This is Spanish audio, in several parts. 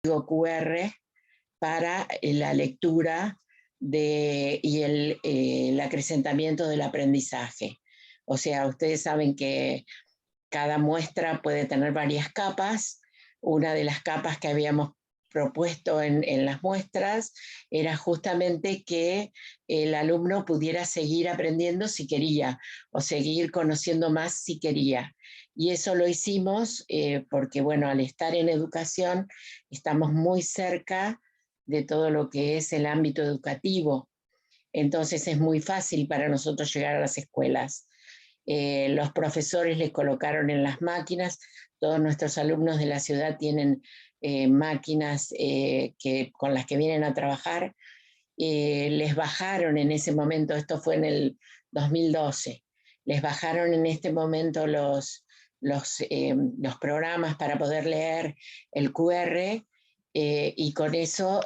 QR para la lectura y el acrecentamiento del aprendizaje. O sea, ustedes saben que cada muestra puede tener varias capas. Una de las capas que habíamos propuesto en las muestras era justamente que el alumno pudiera seguir aprendiendo si quería, o seguir conociendo más si quería. Y eso lo hicimos porque, bueno, al estar en educación, estamos muy cerca de todo lo que es el ámbito educativo. Entonces es muy fácil para nosotros llegar a las escuelas. Los profesores les colocaron en las máquinas, todos nuestros alumnos de la ciudad tienen máquinas con las que vienen a trabajar. Les bajaron en ese momento, esto fue en el 2012, les bajaron en este momento los programas para poder leer el QR y con eso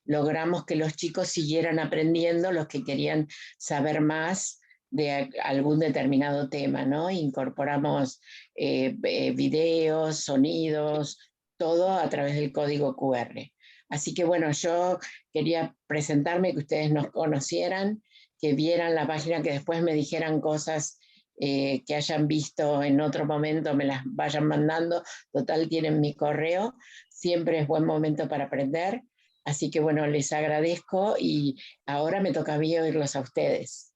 logramos que los chicos siguieran aprendiendo, los que querían saber más de algún determinado tema, ¿no? Incorporamos videos, sonidos, todo a través del código QR. Así que bueno, yo quería presentarme, que ustedes nos conocieran, que vieran la página, que después me dijeran cosas que hayan visto en otro momento, me las vayan mandando. Total, tienen mi correo. Siempre es buen momento para aprender. Así que bueno, les agradezco y ahora me toca a mí oírlos a ustedes.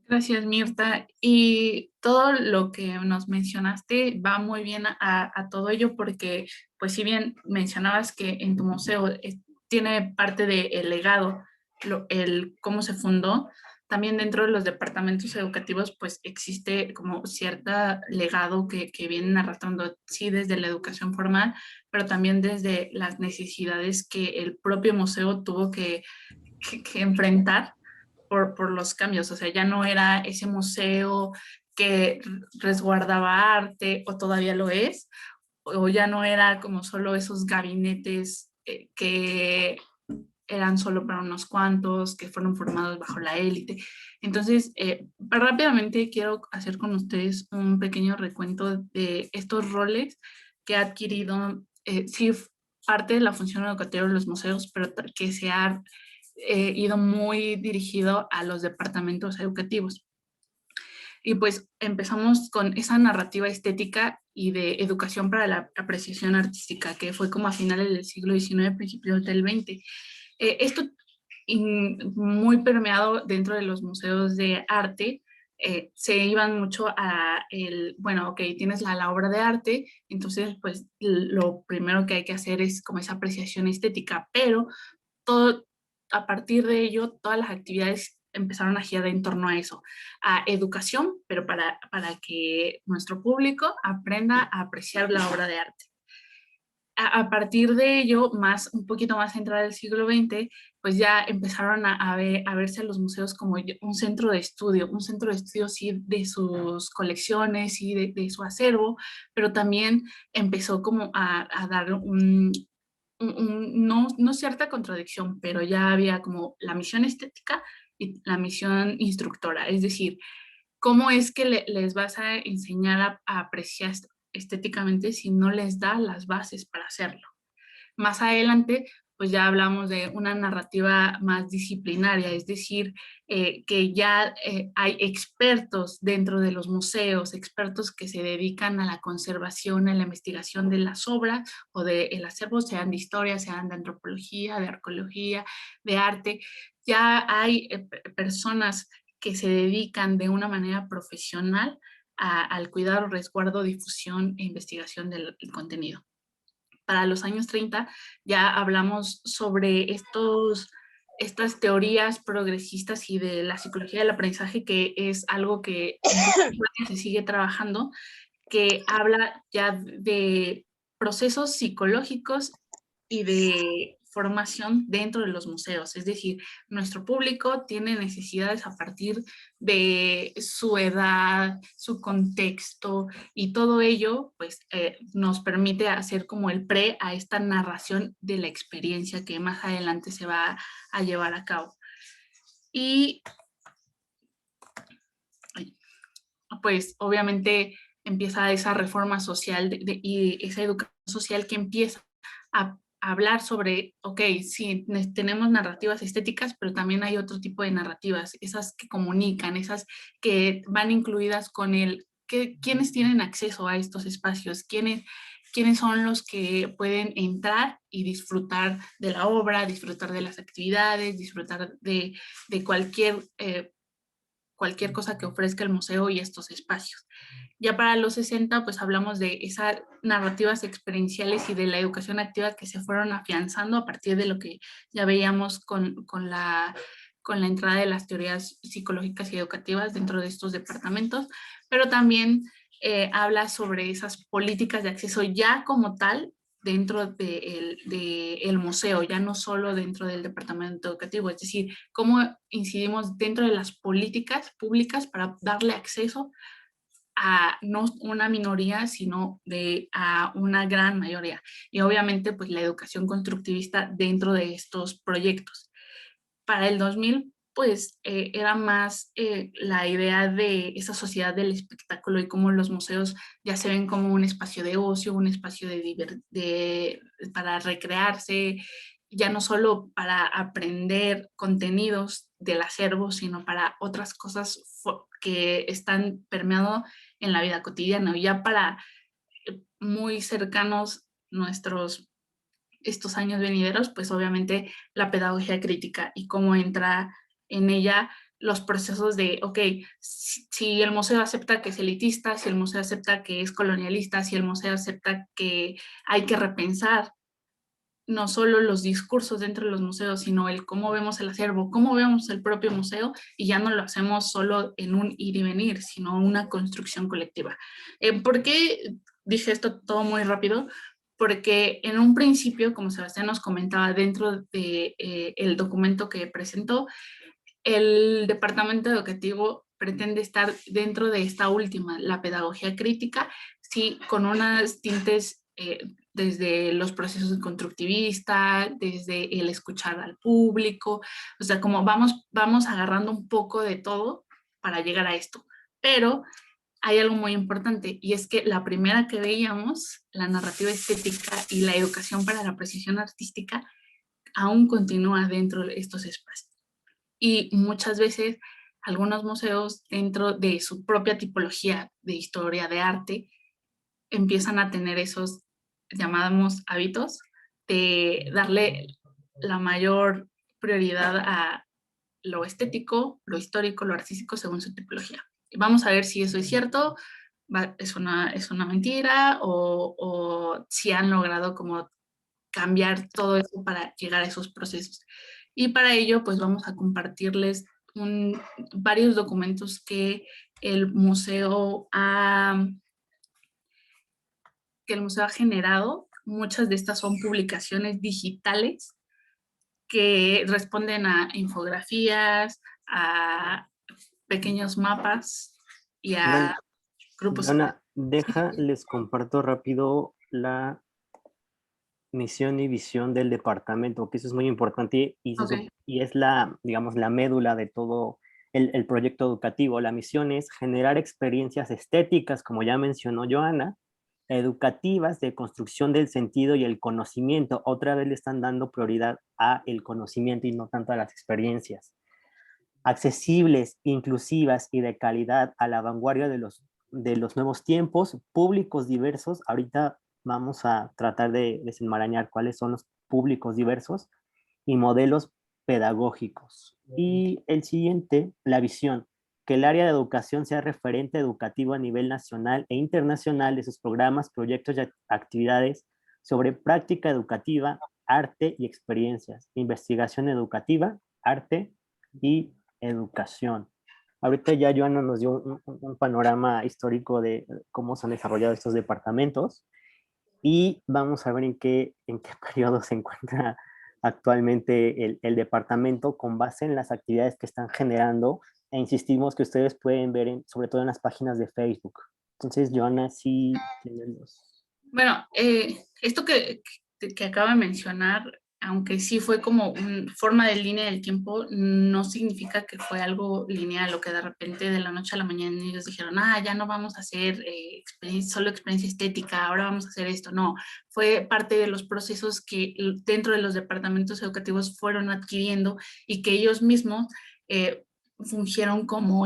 Gracias, Mirta. Y todo lo que nos mencionaste va muy bien a todo ello porque, pues si bien mencionabas que en tu museo tiene parte del legado, el cómo se fundó, también dentro de los departamentos educativos, pues existe como cierto legado que vienen arrastrando, sí, desde la educación formal, pero también desde las necesidades que el propio museo tuvo que enfrentar por los cambios. O sea, ya no era ese museo que resguardaba arte, o todavía lo es, o ya no era como solo esos gabinetes que eran solo para unos cuantos, que fueron formados bajo la élite. Entonces, rápidamente quiero hacer con ustedes un pequeño recuento de estos roles que ha adquirido, sí, parte de la función educativa de los museos, pero que se ha ido muy dirigido a los departamentos educativos. Y pues empezamos con esa narrativa estética y de educación para la apreciación artística, que fue como a finales del siglo XIX, principios del XX. Esto muy permeado dentro de los museos de arte, se iban mucho a bueno, ok, tienes la obra de arte, entonces pues lo primero que hay que hacer es como esa apreciación estética, pero todo, a partir de ello, todas las actividades empezaron a girar en torno a eso, a educación, pero para que nuestro público aprenda a apreciar la obra de arte. A partir de ello, un poquito más entrada del siglo XX, pues ya empezaron a verse a los museos como un centro de estudio sí de sus colecciones y de su acervo, pero también empezó como a dar no cierta contradicción, pero ya había como la misión estética y la misión instructora, es decir, ¿cómo es que les vas a enseñar a apreciar estéticamente si no les da las bases para hacerlo? Más adelante, pues ya hablamos de una narrativa más disciplinaria, es decir, que ya hay expertos dentro de los museos, expertos que se dedican a la conservación, a la investigación de las obras o del acervo, sean de historia, sean de antropología, de arqueología, de arte. Ya hay personas que se dedican de una manera profesional al cuidado, resguardo, difusión e investigación del contenido. Para los años 30 ya hablamos sobre estas teorías progresistas y de la psicología del aprendizaje, que es algo que se sigue trabajando, que habla ya de procesos psicológicos y de formación dentro de los museos. Es decir, nuestro público tiene necesidades a partir de su edad, su contexto, y todo ello pues nos permite hacer como el pre a esta narración de la experiencia que más adelante se va a llevar a cabo. Y pues obviamente empieza esa reforma social y esa educación social que empieza a hablar sobre, ok, sí, tenemos narrativas estéticas, pero también hay otro tipo de narrativas, esas que comunican, esas que van incluidas con quiénes tienen acceso a estos espacios, quiénes son los que pueden entrar y disfrutar de la obra, disfrutar de las actividades, disfrutar de cualquier cosa que ofrezca el museo y estos espacios. Ya para los 60, pues hablamos de esas narrativas experienciales y de la educación activa que se fueron afianzando a partir de lo que ya veíamos con la entrada de las teorías psicológicas y educativas dentro de estos departamentos, pero también habla sobre esas políticas de acceso ya como tal dentro del museo, ya no solo dentro del departamento educativo, es decir, cómo incidimos dentro de las políticas públicas para darle acceso a no una minoría, sino a una gran mayoría. Y obviamente, pues la educación constructivista dentro de estos proyectos. Para el 2000, pues era más la idea de esa sociedad del espectáculo y cómo los museos ya se ven como un espacio de ocio, un espacio para recrearse, ya no solo para aprender contenidos del acervo, sino para otras cosas que están permeados en la vida cotidiana, ya para muy cercanos estos años venideros, pues obviamente la pedagogía crítica y cómo entra en ella los procesos de, ok, si el museo acepta que es elitista, si el museo acepta que es colonialista, si el museo acepta que hay que repensar no solo los discursos dentro de los museos, sino el cómo vemos el acervo, cómo vemos el propio museo, y ya no lo hacemos solo en un ir y venir, sino una construcción colectiva. ¿Por qué dije esto todo muy rápido? Porque en un principio, como Sebastián nos comentaba, dentro de, el documento que presentó, el departamento educativo pretende estar dentro de esta última, la pedagogía crítica, sí, con unas tintes desde los procesos constructivistas, desde el escuchar al público, o sea, como vamos agarrando un poco de todo para llegar a esto. Pero hay algo muy importante, y es que la primera que veíamos, la narrativa estética y la educación para la precisión artística, aún continúa dentro de estos espacios. Y muchas veces algunos museos dentro de su propia tipología de historia de arte empiezan a tener esos llamados hábitos de darle la mayor prioridad a lo estético, lo histórico, lo artístico según su tipología. Y vamos a ver si eso es cierto, es una mentira o si han logrado como cambiar todo eso para llegar a esos procesos. Y para ello, pues vamos a compartirles varios documentos que el museo ha, generado. Muchas de estas son publicaciones digitales que responden a infografías, a pequeños mapas y a Dale, grupos. Dana, les comparto rápido la misión y visión del departamento, que eso es muy importante Ok, y es la, digamos, la médula de todo el proyecto educativo. La misión es generar experiencias estéticas, como ya mencionó Joana, educativas de construcción del sentido y el conocimiento. Otra vez le están dando prioridad a el conocimiento y no tanto a las experiencias. Accesibles, inclusivas y de calidad, a la vanguardia de los nuevos tiempos, públicos diversos. Ahorita vamos a tratar de desenmarañar cuáles son los públicos diversos y modelos pedagógicos. Y el siguiente, la visión, que el área de educación sea referente educativo a nivel nacional e internacional de sus programas, proyectos y actividades sobre práctica educativa, arte y experiencias, investigación educativa, arte y educación. Ahorita ya Joana nos dio un panorama histórico de cómo se han desarrollado estos departamentos y vamos a ver en qué periodo se encuentra actualmente el departamento con base en las actividades que están generando e insistimos que ustedes pueden ver sobre todo en las páginas de Facebook. Entonces, Joana, sí tenemos. bueno, esto que acabo de mencionar aunque sí fue como una forma de línea del tiempo, no significa que fue algo lineal o que de repente de la noche a la mañana ellos dijeron, ya no vamos a hacer solo experiencia estética, ahora vamos a hacer esto. No, fue parte de los procesos que dentro de los departamentos educativos fueron adquiriendo y que ellos mismos fungieron como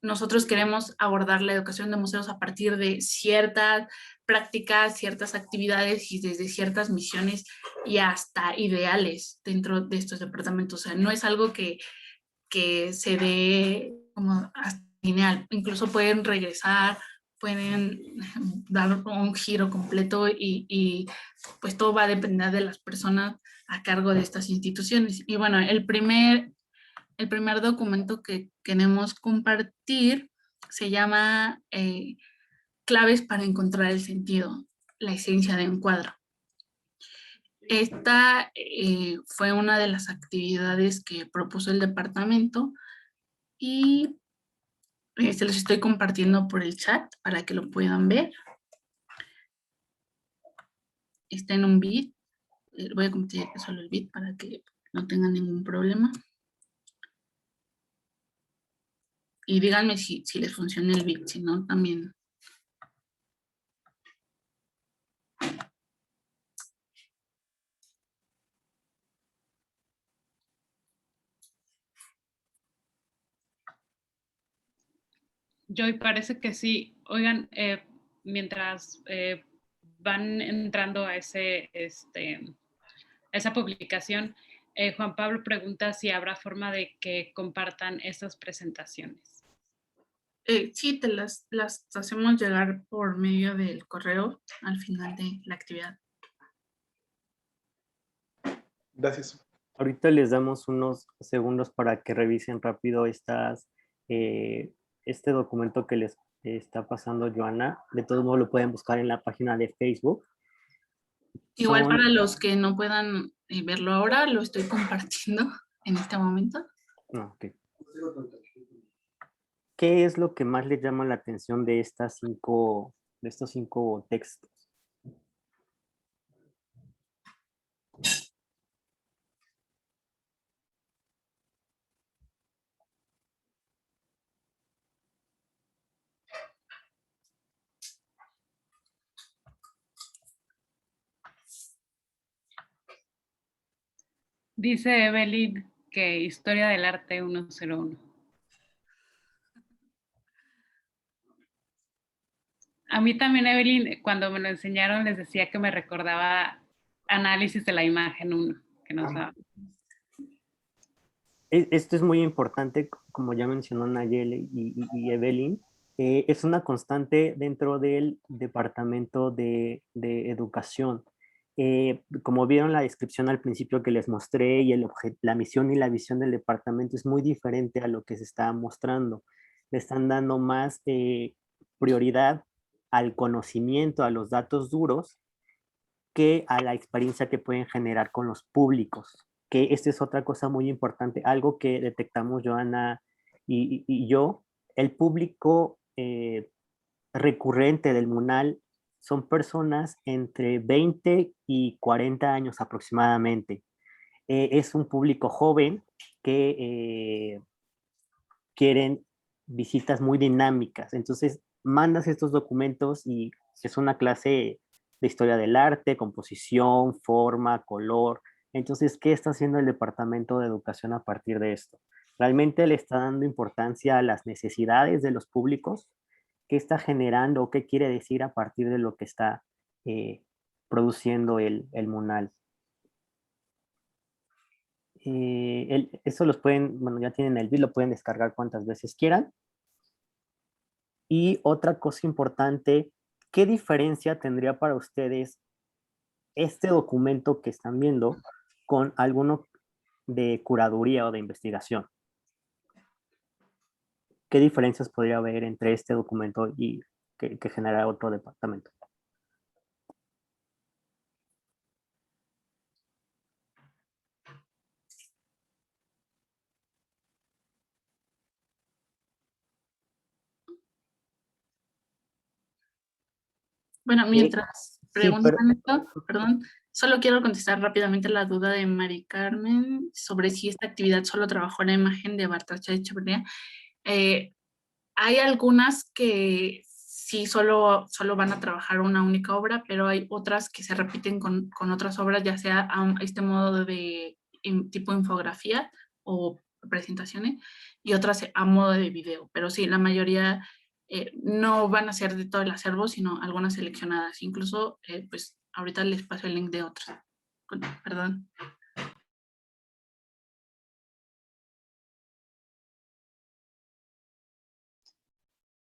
nosotros queremos abordar la educación de museos a partir de ciertas prácticas, ciertas actividades y desde ciertas misiones y hasta ideales dentro de estos departamentos. O sea, no es algo que se dé como hasta lineal. Incluso pueden regresar, pueden dar un giro completo y pues todo va a depender de las personas a cargo de estas instituciones. Y bueno, el primer documento que queremos compartir se llama Claves para encontrar el sentido, la esencia de un cuadro. Esta fue una de las actividades que propuso el departamento y se los estoy compartiendo por el chat para que lo puedan ver. Está en un bit. Voy a compartir solo el bit para que no tengan ningún problema. Y díganme si les funciona el bit, si no también. Joy, parece que sí. Oigan, mientras van entrando a esa publicación, Juan Pablo pregunta si habrá forma de que compartan estas presentaciones. Sí, te las hacemos llegar por medio del correo al final de la actividad. Gracias. Ahorita les damos unos segundos para que revisen rápido este documento que les está pasando Joana. De todos modos lo pueden buscar en la página de Facebook. Igual para los que no puedan verlo ahora, lo estoy compartiendo en este momento. Okay. ¿Qué es lo que más les llama la atención de estos 5 textos? Dice Evelyn que Historia del Arte 101. A mí también, Evelyn, cuando me lo enseñaron, les decía que me recordaba Análisis de la Imagen 1, que nos daba. Esto es muy importante, como ya mencionó Nayeli y Evelyn, es una constante dentro del Departamento de Educación. Como vieron la descripción al principio que les mostré y la misión y la visión del departamento es muy diferente a lo que se está mostrando. Le están dando más prioridad al conocimiento, a los datos duros, que a la experiencia que pueden generar con los públicos, que esta es otra cosa muy importante, algo que detectamos Joana y yo, el público recurrente del MUNAL son personas entre 20 y 40 años aproximadamente. Es un público joven que quieren visitas muy dinámicas, entonces mandas estos documentos y es una clase de historia del arte, composición, forma, color. Entonces, ¿qué está haciendo el Departamento de Educación a partir de esto? ¿Realmente le está dando importancia a las necesidades de los públicos? ¿Qué está generando o qué quiere decir a partir de lo que está produciendo el MUNAL? Eso los pueden, bueno, ya tienen el bit, lo pueden descargar cuantas veces quieran. Y otra cosa importante, ¿qué diferencia tendría para ustedes este documento que están viendo con alguno de curaduría o de investigación? ¿Qué diferencias podría haber entre este documento y que genera otro departamento? Bueno, mientras preguntan esto, perdón, solo quiero contestar rápidamente la duda de Mari Carmen sobre si esta actividad solo trabajó la imagen de Bartolomé Echeverría. Hay algunas que sí solo van a trabajar una única obra, pero hay otras que se repiten con otras obras, ya sea a este modo de tipo infografía o presentaciones, y otras a modo de video. Pero sí, la mayoría no van a ser de todo el acervo, sino algunas seleccionadas. Incluso, pues ahorita les paso el link de otras. Perdón.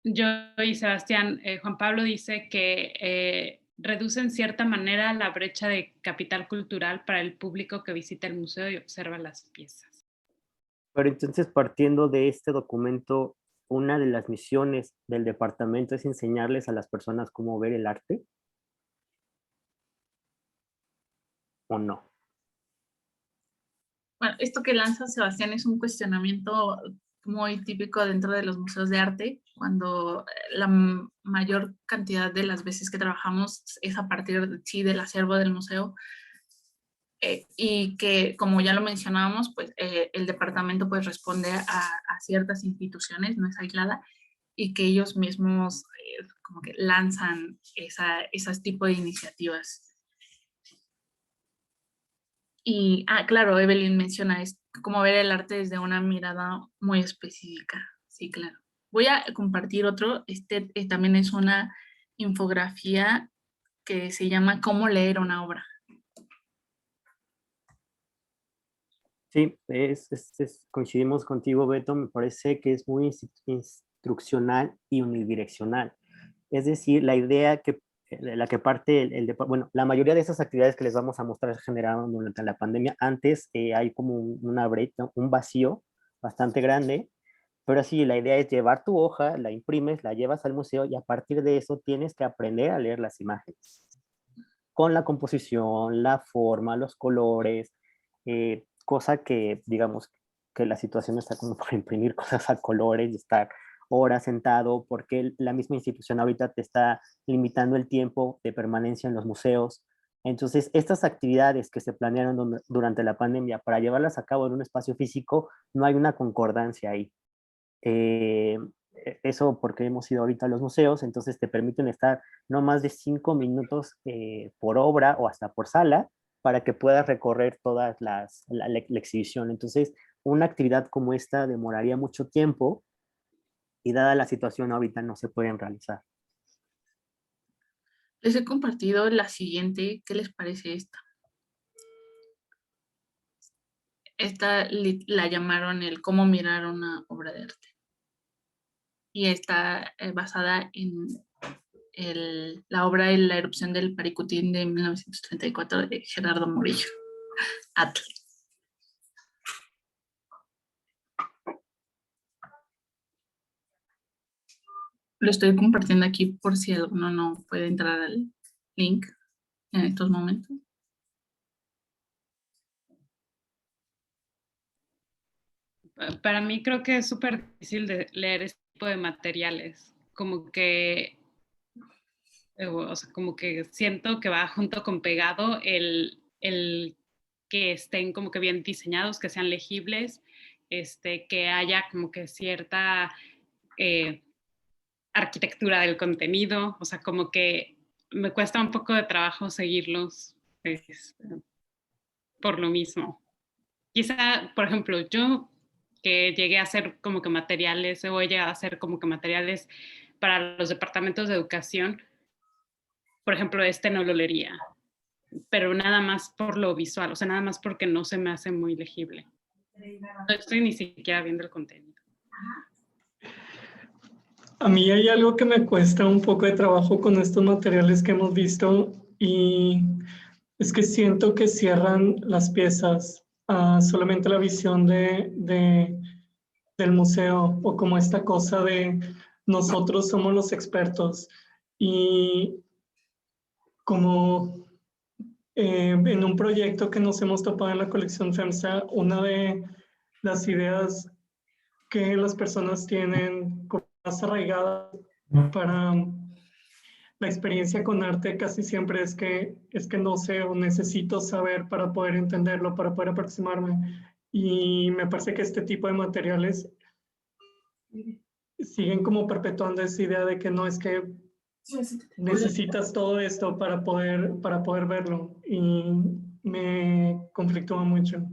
Yo y Sebastián, Juan Pablo dice que reduce en cierta manera la brecha de capital cultural para el público que visita el museo y observa las piezas. Pero entonces, partiendo de este documento, una de las misiones del departamento es enseñarles a las personas cómo ver el arte, ¿o no? Bueno, esto que lanza Sebastián es un cuestionamiento muy típico dentro de los museos de arte, cuando la mayor cantidad de las veces que trabajamos es a partir sí, del acervo del museo, y que, como ya lo mencionábamos, pues el departamento pues responde a ciertas instituciones, no es aislada, y que ellos mismos como que lanzan esas tipos de iniciativas. Y, claro, Evelyn menciona, es como ver el arte desde una mirada muy específica. Sí, claro. Voy a compartir otro. Este también es una infografía que se llama ¿Cómo leer una obra? Sí, coincidimos contigo, Beto. Me parece que es muy instruccional y unidireccional. Es decir, la idea la que parte bueno, la mayoría de esas actividades que les vamos a mostrar se generaron durante la pandemia. Antes hay como una brecha, un vacío bastante grande, pero sí, la idea es llevar tu hoja, la imprimes, la llevas al museo y a partir de eso tienes que aprender a leer las imágenes. Con la composición, la forma, los colores, cosa que, digamos, que la situación está como por imprimir cosas a colores y estar horas sentado, porque la misma institución ahorita te está limitando el tiempo de permanencia en los museos. Entonces, estas actividades que se planearon durante la pandemia para llevarlas a cabo en un espacio físico, no hay una concordancia ahí. Eso porque hemos ido ahorita a los museos, entonces te permiten estar no más de 5 minutos por obra o hasta por sala para que puedas recorrer toda la exhibición. Entonces, una actividad como esta demoraría mucho tiempo y dada la situación ahorita no se pueden realizar. Les he compartido la siguiente. ¿Qué les parece esta? Esta la llamaron el cómo mirar una obra de arte. Y está basada en la obra de La erupción del Paricutín de 1934 de Gerardo Murillo. Atl. Lo estoy compartiendo aquí por si alguno no puede entrar al link en estos momentos. Para mí creo que es súper difícil de leer este tipo de materiales, como que, o sea, como que siento que va junto con pegado el que estén como que bien diseñados, que sean legibles, que haya como que cierta arquitectura del contenido, o sea, como que me cuesta un poco de trabajo seguirlos por lo mismo. Quizá, por ejemplo, yo que llegué a hacer como que materiales, o he llegado a hacer como que materiales para los departamentos de educación, por ejemplo, no lo leería, pero nada más por lo visual, o sea, nada más porque no se me hace muy legible. No estoy ni siquiera viendo el contenido. A mí hay algo que me cuesta un poco de trabajo con estos materiales que hemos visto y es que siento que cierran las piezas a solamente la visión del museo o como esta cosa de nosotros somos los expertos y como en un proyecto que nos hemos topado en la colección FEMSA, una de las ideas que las personas tienen más arraigadas para la experiencia con arte casi siempre es que no sé o necesito saber para poder entenderlo, para poder aproximarme. Y me parece que este tipo de materiales siguen como perpetuando esa idea de que no es que necesitas todo esto para poder verlo. Y me conflictúa mucho.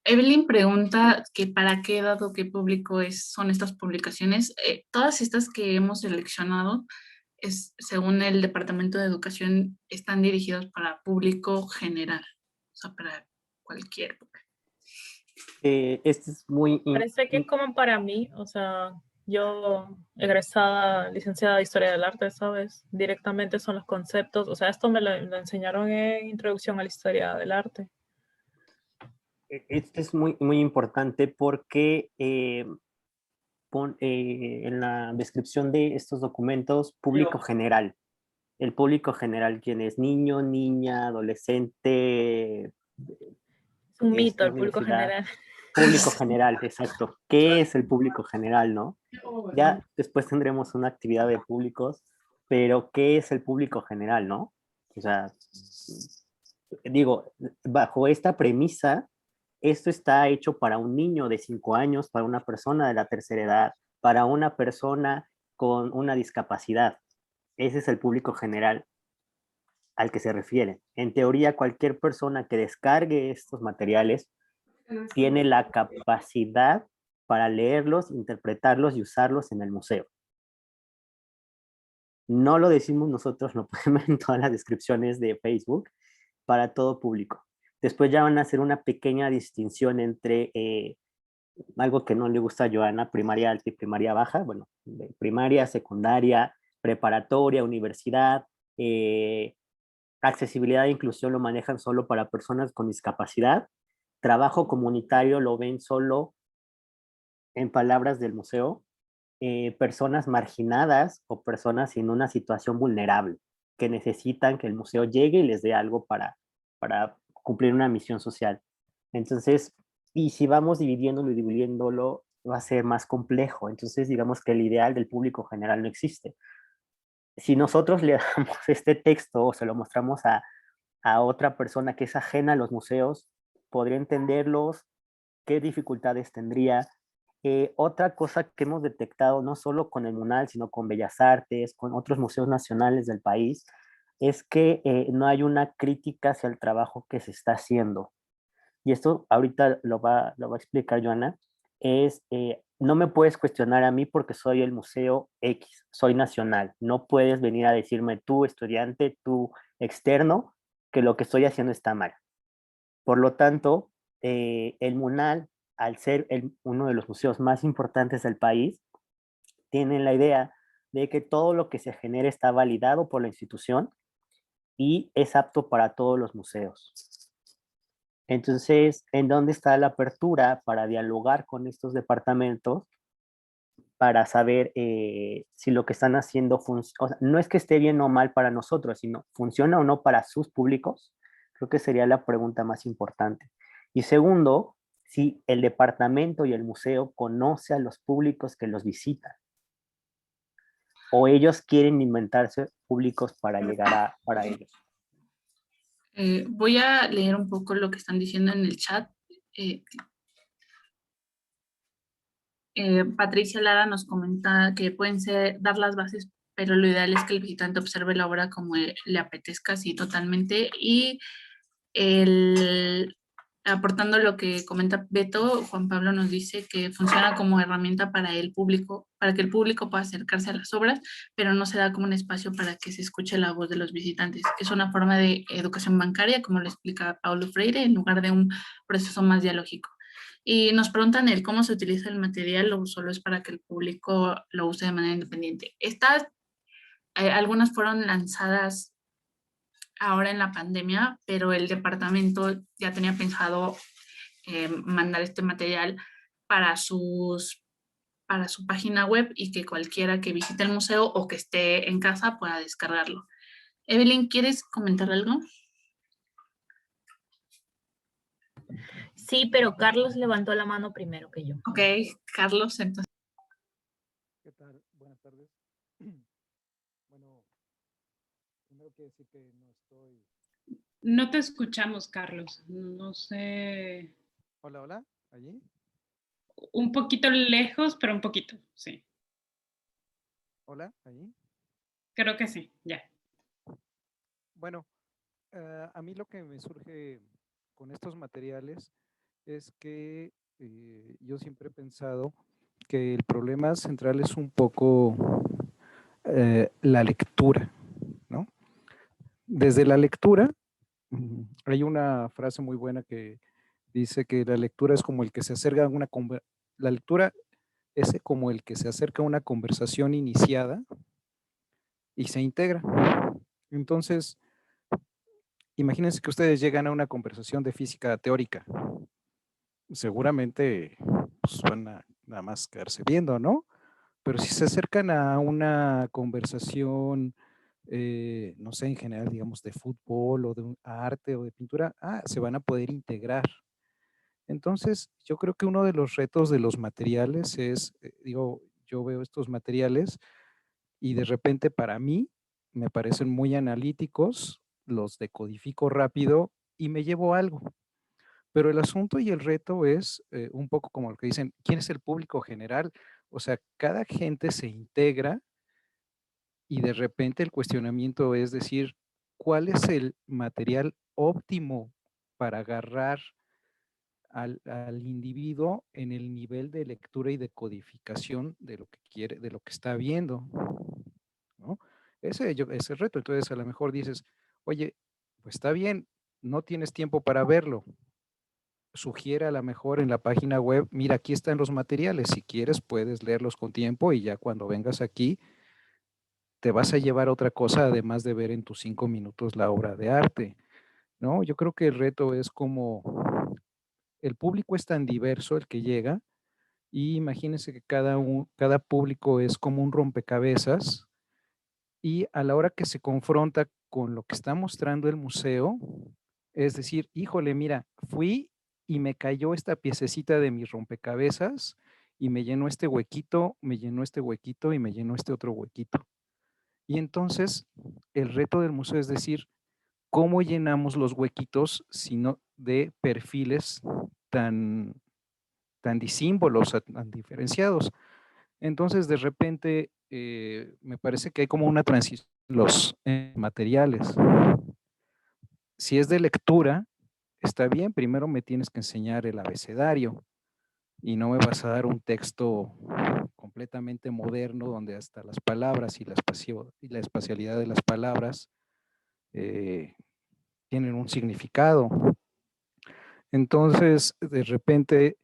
Evelyn pregunta que para qué edad o qué público son estas publicaciones. Todas estas que hemos seleccionado, según el Departamento de Educación, están dirigidas para público general, o sea, para cualquier. Este es muy... Parece que es como para mí, o sea, yo egresada, licenciada de Historia del Arte, ¿sabes? Directamente son los conceptos, o sea, esto me lo enseñaron en Introducción a la Historia del Arte. Este es muy, muy importante porque en la descripción de estos documentos, público general. El público general, quien es niño, niña, adolescente. Es un mito el público general. Público general, exacto. ¿Qué es el público general, no? Ya después tendremos una actividad de públicos, pero ¿qué es el público general, no? O sea, digo, bajo esta premisa, esto está hecho para un niño de 5 años, para una persona de la tercera edad, para una persona con una discapacidad. Ese es el público general al que se refiere. En teoría, cualquier persona que descargue estos materiales tiene la capacidad para leerlos, interpretarlos y usarlos en el museo. No lo decimos nosotros, lo pueden ver en todas las descripciones de Facebook, para todo público. Después ya van a hacer una pequeña distinción entre algo que no le gusta a Joana, primaria alta y primaria baja, bueno, primaria, secundaria, preparatoria, universidad, accesibilidad e inclusión lo manejan solo para personas con discapacidad, trabajo comunitario lo ven solo, en palabras del museo, personas marginadas o personas en una situación vulnerable que necesitan que el museo llegue y les dé algo para cumplir una misión social. Entonces, y si vamos dividiéndolo y dividiéndolo, va a ser más complejo. Entonces, digamos que el ideal del público general no existe. Si nosotros le damos este texto o se lo mostramos a otra persona que es ajena a los museos, podría entenderlos, qué dificultades tendría. Otra cosa que hemos detectado, no solo con el MUNAL, sino con Bellas Artes, con otros museos nacionales del país, es que no hay una crítica hacia el trabajo que se está haciendo. Y esto ahorita lo va a explicar Joana, es, no me puedes cuestionar a mí porque soy el museo X, soy nacional. No puedes venir a decirme tú, estudiante, tú, externo, que lo que estoy haciendo está mal. Por lo tanto, el MUNAL, al ser uno de los museos más importantes del país, tienen la idea de que todo lo que se genere está validado por la institución y es apto para todos los museos. Entonces, ¿en dónde está la apertura para dialogar con estos departamentos para saber si lo que están haciendo funciona? O sea, no es que esté bien o mal para nosotros, sino funciona o no para sus públicos. Creo que sería la pregunta más importante. Y segundo, si el departamento y el museo conoce a los públicos que los visitan. O ellos quieren inventarse públicos para llegar para ellos. Voy a leer un poco lo que están diciendo en el chat. Patricia Lara nos comenta que pueden dar las bases, pero lo ideal es que el visitante observe la obra como le apetezca, sí, totalmente. Y aportando lo que comenta Beto, Juan Pablo nos dice que funciona como herramienta para el público, para que el público pueda acercarse a las obras, pero no se da como un espacio para que se escuche la voz de los visitantes. Es una forma de educación bancaria, como lo explica Paulo Freire, en lugar de un proceso más dialógico. Y nos preguntan cómo se utiliza el material o solo es para que el público lo use de manera independiente. Estas, algunas fueron lanzadas ahora en la pandemia, pero el departamento ya tenía pensado mandar este material para su página web y que cualquiera que visite el museo o que esté en casa pueda descargarlo. Evelyn, ¿quieres comentar algo? Sí, pero Carlos levantó la mano primero que yo. Ok, Carlos, entonces. ¿Qué tal? Buenas tardes. Bueno, primero quiero decir que no estoy... No te escuchamos, Carlos. No sé. Hola, hola, allí. Un poquito lejos, pero un poquito, sí. Hola, allí. Creo que sí, ya. Bueno, a mí lo que me surge con estos materiales es que yo siempre he pensado que el problema central es un poco la lectura, ¿no? Desde la lectura, hay una frase muy buena que dice que la lectura es como el que se acerca a una la lectura es como el que se acerca a una conversación iniciada y se integra. Entonces, imagínense que ustedes llegan a una conversación de física teórica. Seguramente pues, van a nada más quedarse viendo, ¿no? Pero si se acercan a una conversación, no sé, en general, digamos, de fútbol o de arte o de pintura, se van a poder integrar. Entonces, yo creo que uno de los retos de los materiales es, digo, yo veo estos materiales y de repente para mí me parecen muy analíticos, los decodifico rápido y me llevo algo. Pero el asunto y el reto es un poco como lo que dicen, ¿quién es el público general? O sea, cada gente se integra y de repente el cuestionamiento es decir, ¿cuál es el material óptimo para agarrar al individuo en el nivel de lectura y de codificación de lo que quiere, de lo que está viendo, ¿no? Ese es el reto. Entonces, a lo mejor dices, oye, pues está bien, no tienes tiempo para verlo. Sugiere a lo mejor en la página web, mira, aquí están los materiales. Si quieres, puedes leerlos con tiempo y ya cuando vengas aquí, te vas a llevar otra cosa además de ver en tus 5 minutos la obra de arte, ¿no? Yo creo que el reto es como el público es tan diverso el que llega y imagínense que cada público es como un rompecabezas y a la hora que se confronta con lo que está mostrando el museo, es decir, híjole, mira, fui y me cayó esta piececita de mi rompecabezas y me llenó este huequito, me llenó este huequito y me llenó este otro huequito. Y entonces el reto del museo es decir, ¿cómo llenamos los huequitos sino de perfiles tan disímbolos, tan diferenciados? Entonces, de repente, me parece que hay como una transición en los materiales. Si es de lectura, está bien, primero me tienes que enseñar el abecedario y no me vas a dar un texto completamente moderno donde hasta las palabras y la espacialidad de las palabras tienen un significado. Entonces, de repente,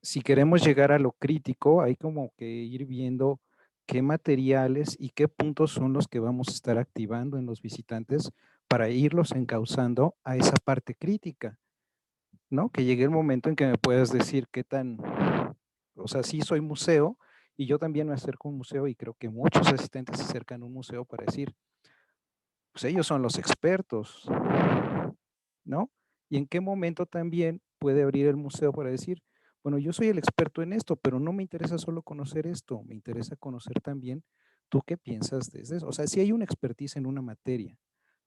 si queremos llegar a lo crítico, hay como que ir viendo qué materiales y qué puntos son los que vamos a estar activando en los visitantes para irlos encauzando a esa parte crítica, ¿no? Que llegue el momento en que me puedas decir qué tan, o sea, sí soy museo y yo también me acerco a un museo y creo que muchos asistentes se acercan a un museo para decir, pues ellos son los expertos, ¿no? Y en qué momento también puede abrir el museo para decir, bueno, yo soy el experto en esto, pero no me interesa solo conocer esto, me interesa conocer también tú qué piensas desde eso. O sea, sí hay una expertise en una materia,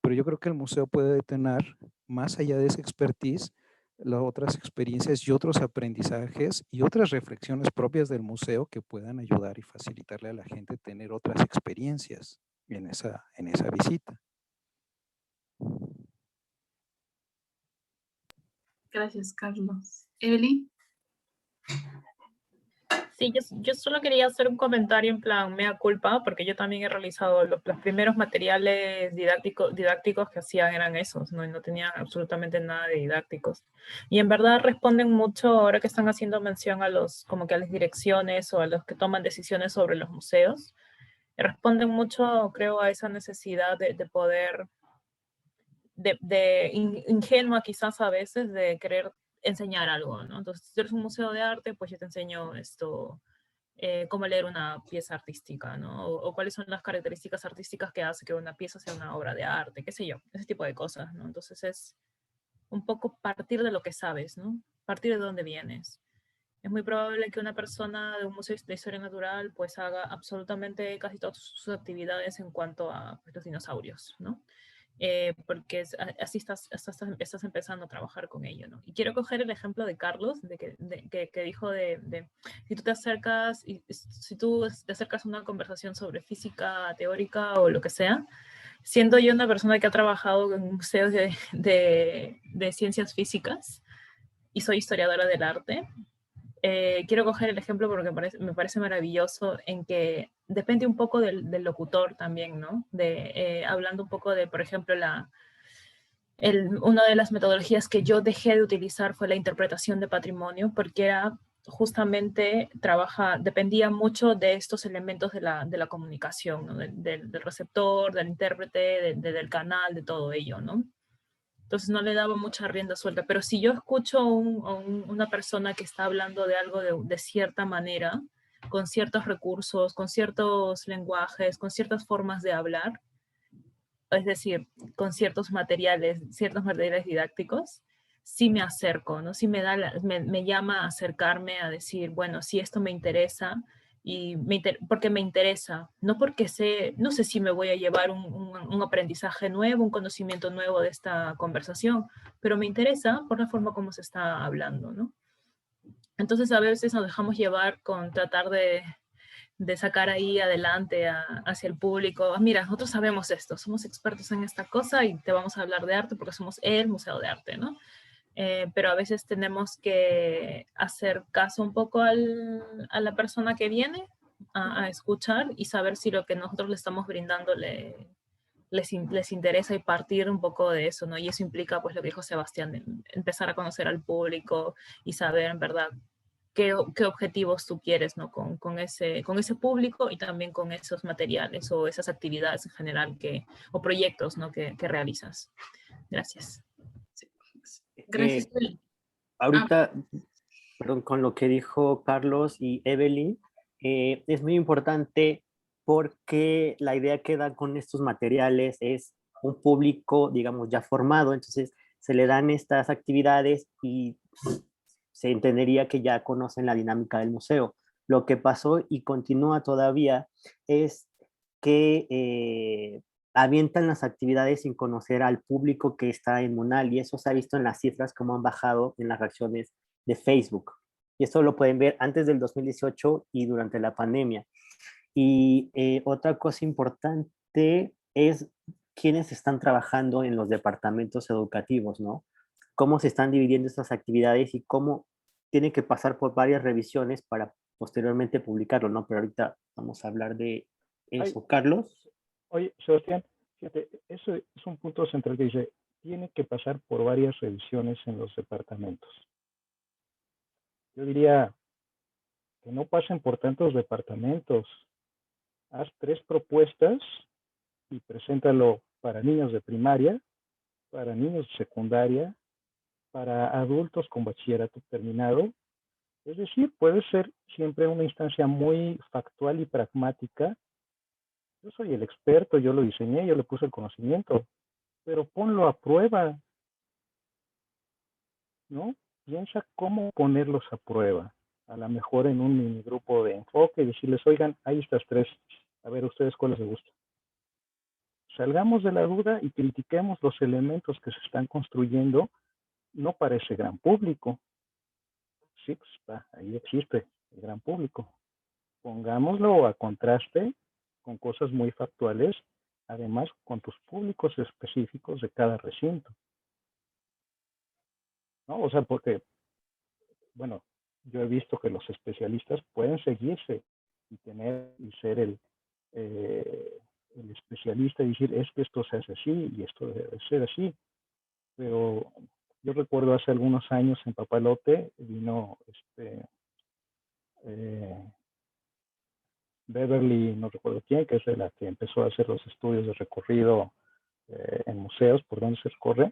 pero yo creo que el museo puede tener, más allá de esa expertise, las otras experiencias y otros aprendizajes y otras reflexiones propias del museo que puedan ayudar y facilitarle a la gente tener otras experiencias en esa visita. Gracias, Carlos. Evelyn. Sí, yo solo quería hacer un comentario en plan mea culpa, porque yo también he realizado los primeros materiales didácticos que hacían eran esos, ¿no? Y no tenían absolutamente nada de didácticos. Y en verdad responden mucho, ahora que están haciendo mención a como que a las direcciones o a los que toman decisiones sobre los museos, responden mucho, creo, a esa necesidad de poder, ingenua quizás a veces, de querer enseñar algo, ¿no? Entonces, si eres un museo de arte, pues yo te enseño esto, cómo leer una pieza artística, ¿no? O cuáles son las características artísticas que hace que una pieza sea una obra de arte, qué sé yo, ese tipo de cosas, ¿no? Entonces es un poco partir de lo que sabes, ¿no? Partir de dónde vienes. es muy probable que una persona de un museo de historia natural pues haga absolutamente casi todas sus actividades en cuanto a pues, los dinosaurios, ¿no? Porque así estás empezando a trabajar con ello, ¿no? Y quiero coger el ejemplo de Carlos, que dijo si tú te acercas, si tú te acercas a una conversación sobre física teórica o lo que sea, siendo yo una persona que ha trabajado en museos de ciencias físicas y soy historiadora del arte, quiero coger el ejemplo porque me parece maravilloso en que depende un poco del locutor también, ¿no? Hablando un poco de, por ejemplo, una de las metodologías que yo dejé de utilizar fue la interpretación de patrimonio, porque era justamente dependía mucho de estos elementos de la comunicación, ¿no? Del receptor, del intérprete, del canal, de todo ello, ¿no? Entonces no le daba mucha rienda suelta. Pero si yo escucho una persona que está hablando de algo de cierta manera, con ciertos recursos, con ciertos lenguajes, con ciertas formas de hablar, es decir, con ciertos materiales didácticos, sí me acerco, ¿no? Sí me llama a acercarme a decir, bueno, si esto me interesa, porque me interesa, no porque no sé si me voy a llevar un aprendizaje nuevo, un conocimiento nuevo de esta conversación, pero me interesa por la forma como se está hablando, ¿no? Entonces a veces nos dejamos llevar con tratar de sacar ahí adelante hacia el público. Mira, nosotros sabemos esto, somos expertos en esta cosa y te vamos a hablar de arte porque somos el museo de arte, ¿no? Pero a veces tenemos que hacer caso un poco a la persona que viene a escuchar y saber si lo que nosotros le estamos brindando les interesa y partir un poco de eso, ¿no? Y eso implica, pues, lo que dijo Sebastián, empezar a conocer al público y saber, en verdad, qué objetivos tú quieres, ¿no? Con ese público y también con esos materiales o esas actividades en general o proyectos, ¿no? que realizas. Gracias. Gracias. Ahorita, perdón, con lo que dijo Carlos y Evelyn, es muy importante porque la idea que dan con estos materiales es un público, digamos, ya formado, entonces se le dan estas actividades y se entendería que ya conocen la dinámica del museo. Lo que pasó y continúa todavía es que avientan las actividades sin conocer al público que está en Munal, y eso se ha visto en las cifras como han bajado en las reacciones de Facebook. Y esto lo pueden ver antes del 2018 y durante la pandemia. Y otra cosa importante es quiénes están trabajando en los departamentos educativos, ¿no? Cómo se están dividiendo estas actividades y cómo tienen que pasar por varias revisiones para posteriormente publicarlo, ¿no? Pero ahorita vamos a hablar de eso. Carlos. Oye, Sebastián, fíjate, eso es un punto central que dice, tiene que pasar por varias revisiones en los departamentos. Yo diría que no pasen por tantos departamentos. Haz 3 propuestas y preséntalo para niños de primaria, para niños de secundaria, para adultos con bachillerato terminado. Es decir, puede ser siempre una instancia muy factual y pragmática. Yo soy el experto, yo lo diseñé, yo le puse el conocimiento, pero ponlo a prueba, ¿no? Piensa cómo ponerlos a prueba. A lo mejor en un mini grupo de enfoque y decirles, oigan, hay estas 3, a ver, ¿ustedes cuáles les gusta? Salgamos de la duda y critiquemos los elementos que se están construyendo, no para ese gran público. Sí, pues ahí existe el gran público. Pongámoslo a contraste con cosas muy factuales, además con tus públicos específicos de cada recinto, ¿no? O sea, porque, bueno, yo he visto que los especialistas pueden seguirse y ser el especialista y decir, es que esto se hace así y esto debe ser así. Pero yo recuerdo hace algunos años en Papalote vino Beverly, no recuerdo quién, que es de la que empezó a hacer los estudios de recorrido en museos, por donde se recorre,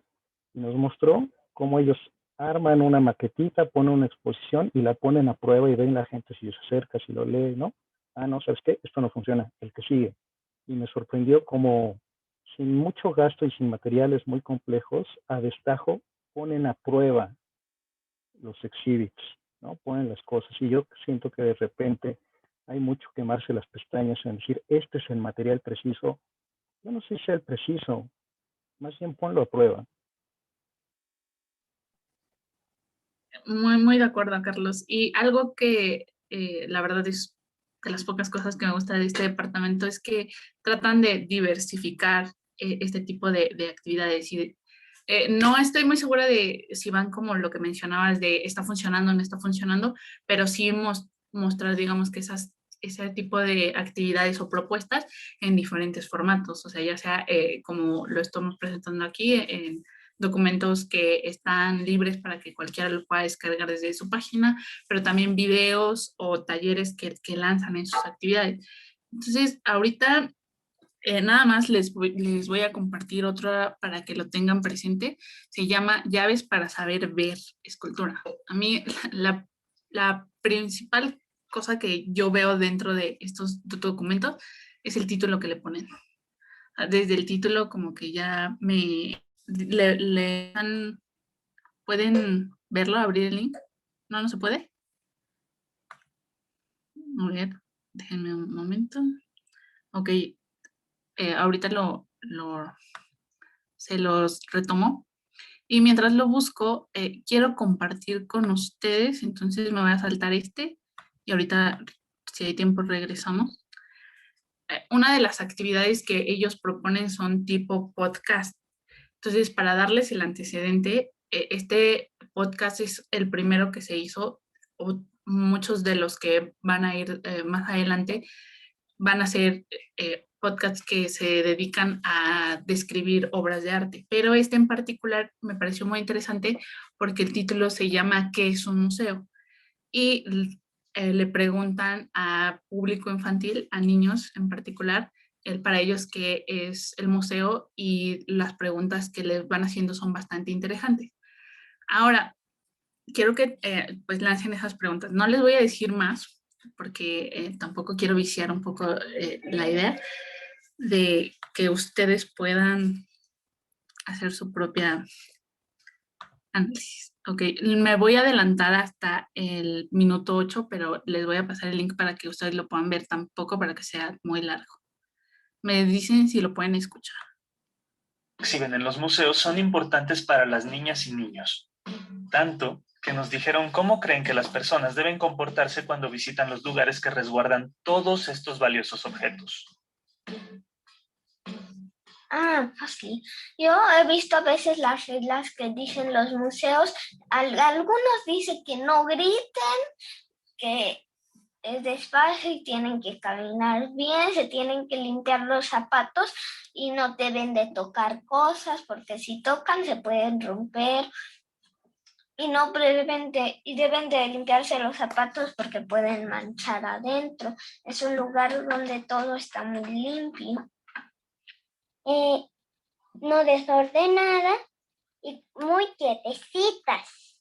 y nos mostró cómo ellos arman una maquetita, ponen una exposición y la ponen a prueba y ven la gente si se acerca, si lo lee, ¿no? Ah, no, ¿sabes qué? Esto no funciona, el que sigue. Y me sorprendió como sin mucho gasto y sin materiales muy complejos, a destajo ponen a prueba los exhibits. ¿no? Ponen las cosas. Y yo siento que de repente hay mucho quemarse las pestañas en decir, este es el material preciso. Yo no sé si sea el preciso, más bien ponlo a prueba. Muy, muy de acuerdo, Carlos. Y algo que la verdad es de las pocas cosas que me gusta de este departamento es que tratan de diversificar este tipo de actividades. Y, no estoy muy segura de si van como lo que mencionabas de está funcionando o no está funcionando, pero sí mostrar, digamos, que ese tipo de actividades o propuestas en diferentes formatos, o sea, ya sea como lo estamos presentando aquí en documentos que están libres para que cualquiera lo pueda descargar desde su página, pero también videos o talleres que lanzan en sus actividades. Entonces, ahorita nada más les voy a compartir otra para que lo tengan presente. Se llama Llaves para saber ver escultura. A mí la principal cosa que yo veo dentro de estos documentos es el título que le ponen. Desde el título como que ya ¿pueden verlo, abrir el link? No, no se puede. A ver, déjenme un momento. Ok, ahorita se los retomo. Y mientras lo busco, quiero compartir con ustedes, entonces me voy a saltar y ahorita, si hay tiempo, regresamos. Una de las actividades que ellos proponen son tipo podcast. Entonces, para darles el antecedente, este podcast es el primero que se hizo, o muchos de los que van a ir más adelante van a ser podcasts que se dedican a describir obras de arte, pero este en particular me pareció muy interesante porque el título se llama ¿Qué es un museo? Y le preguntan a público infantil, a niños en particular, para ellos qué es el museo, y las preguntas que les van haciendo son bastante interesantes. Ahora, quiero que pues lancen esas preguntas. No les voy a decir más porque tampoco quiero viciar un poco la idea de que ustedes puedan hacer su propia análisis. Ok, me voy a adelantar hasta el minuto 8, pero les voy a pasar el link para que ustedes lo puedan ver tampoco para que sea muy largo. Me dicen si lo pueden escuchar. Exhiben en los museos son importantes para las niñas y niños, tanto que nos dijeron cómo creen que las personas deben comportarse cuando visitan los lugares que resguardan todos estos valiosos objetos. Sí. Yo he visto a veces las reglas que dicen los museos. Algunos dicen que no griten, que es despacio y tienen que caminar bien, se tienen que limpiar los zapatos y no deben de tocar cosas porque si tocan se pueden romper. Y deben de limpiarse los zapatos porque pueden manchar adentro. Es un lugar donde todo está muy limpio. No desordenada y muy quietecitas.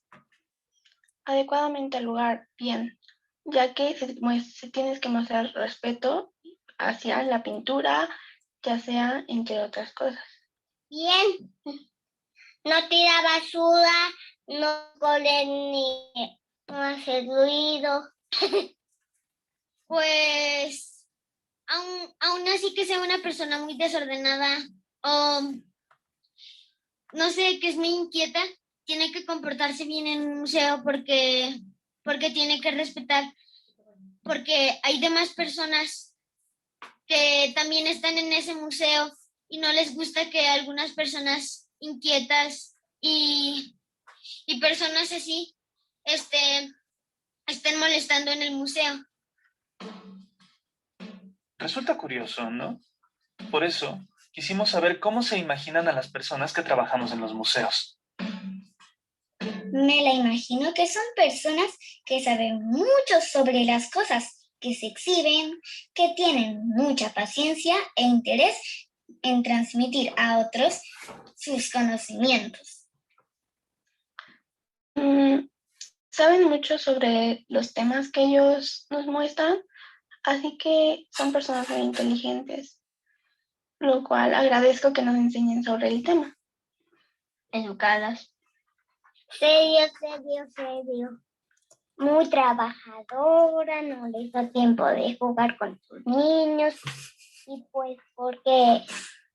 Adecuadamente al lugar, bien, ya que se tienes que mostrar respeto hacia la pintura, ya sea entre otras cosas. Bien, no tira basura, no corre ni hace ruido. Pues, aún así que sea una persona muy desordenada o no sé, que es muy inquieta, tiene que comportarse bien en un museo porque tiene que respetar, porque hay demás personas que también están en ese museo y no les gusta que algunas personas inquietas y personas así estén molestando en el museo. Resulta curioso, ¿no? Por eso, quisimos saber cómo se imaginan a las personas que trabajamos en los museos. Me la imagino que son personas que saben mucho sobre las cosas que se exhiben, que tienen mucha paciencia e interés en transmitir a otros sus conocimientos. Saben mucho sobre los temas que ellos nos muestran, así que son personas muy inteligentes, lo cual agradezco que nos enseñen sobre el tema. Educadas. Serio. muy trabajadora, no les da tiempo de jugar con sus niños y pues porque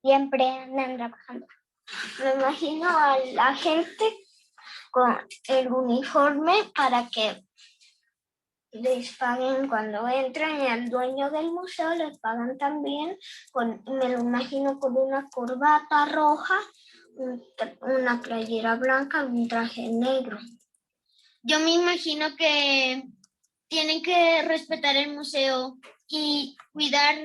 siempre andan trabajando. Me imagino a la gente con el uniforme para que les paguen cuando entran y al dueño del museo les pagan también, me lo imagino con una corbata roja, una playera blanca y un traje negro. Yo me imagino que tienen que respetar el museo y cuidar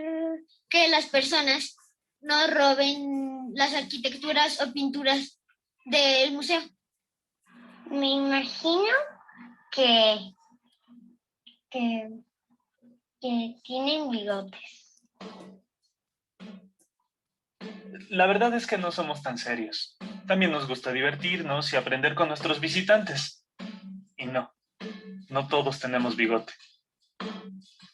que las personas no roben las arquitecturas o pinturas del museo. Me imagino que tienen bigotes. La verdad es que no somos tan serios. También nos gusta divertirnos y aprender con nuestros visitantes. Y no todos tenemos bigote.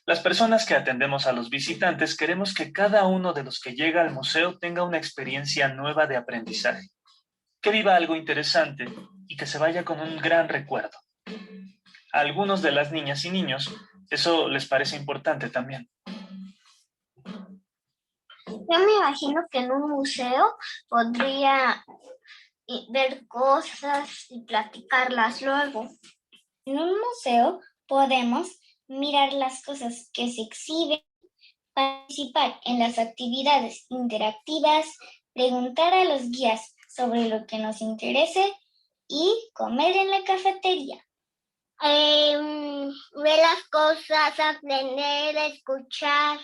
Las personas que atendemos a los visitantes queremos que cada uno de los que llega al museo tenga una experiencia nueva de aprendizaje, que viva algo interesante y que se vaya con un gran recuerdo. A algunos de las niñas y niños eso les parece importante también. Yo me imagino que en un museo podría ver cosas y platicarlas luego. En un museo podemos mirar las cosas que se exhiben, participar en las actividades interactivas, preguntar a los guías sobre lo que nos interese y comer en la cafetería. Ver las cosas, aprender, escuchar.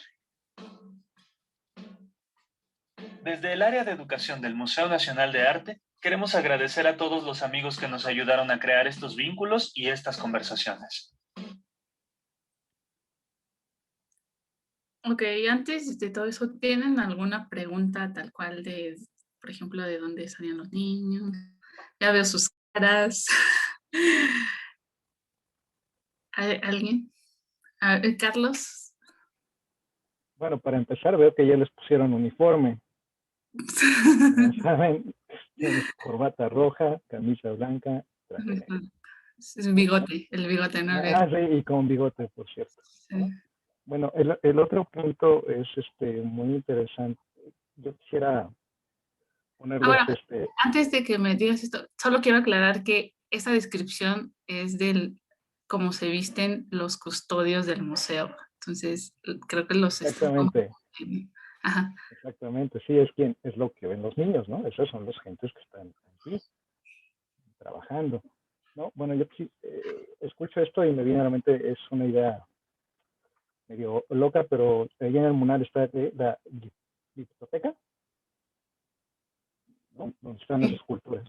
Desde el área de educación del Museo Nacional de Arte, queremos agradecer a todos los amigos que nos ayudaron a crear estos vínculos y estas conversaciones. Ok, antes de todo eso, ¿tienen alguna pregunta tal cual de, por ejemplo, de dónde salían los niños? Ya veo sus caras. ¿Alguien? Carlos. Bueno, para empezar veo que ya les pusieron uniforme. Ya saben, tienes corbata roja, camisa blanca, traje negro. Es bigote, el bigote, ¿no? Sí, y con bigote, por cierto. ¿No? Sí. Bueno, el otro punto es muy interesante. Yo quisiera ponerles Ahora, antes de que me digas esto, solo quiero aclarar que esa descripción es del cómo se visten los custodios del museo. Entonces, creo que los están Exactamente. Ajá. Exactamente, sí, es lo que ven los niños, ¿no? Esos son los gentes que están aquí trabajando, ¿no? Bueno, yo escucho esto y me viene a la mente, es una idea medio loca, pero allá en el MUNAL está la biblioteca, ¿no? Donde están las esculturas.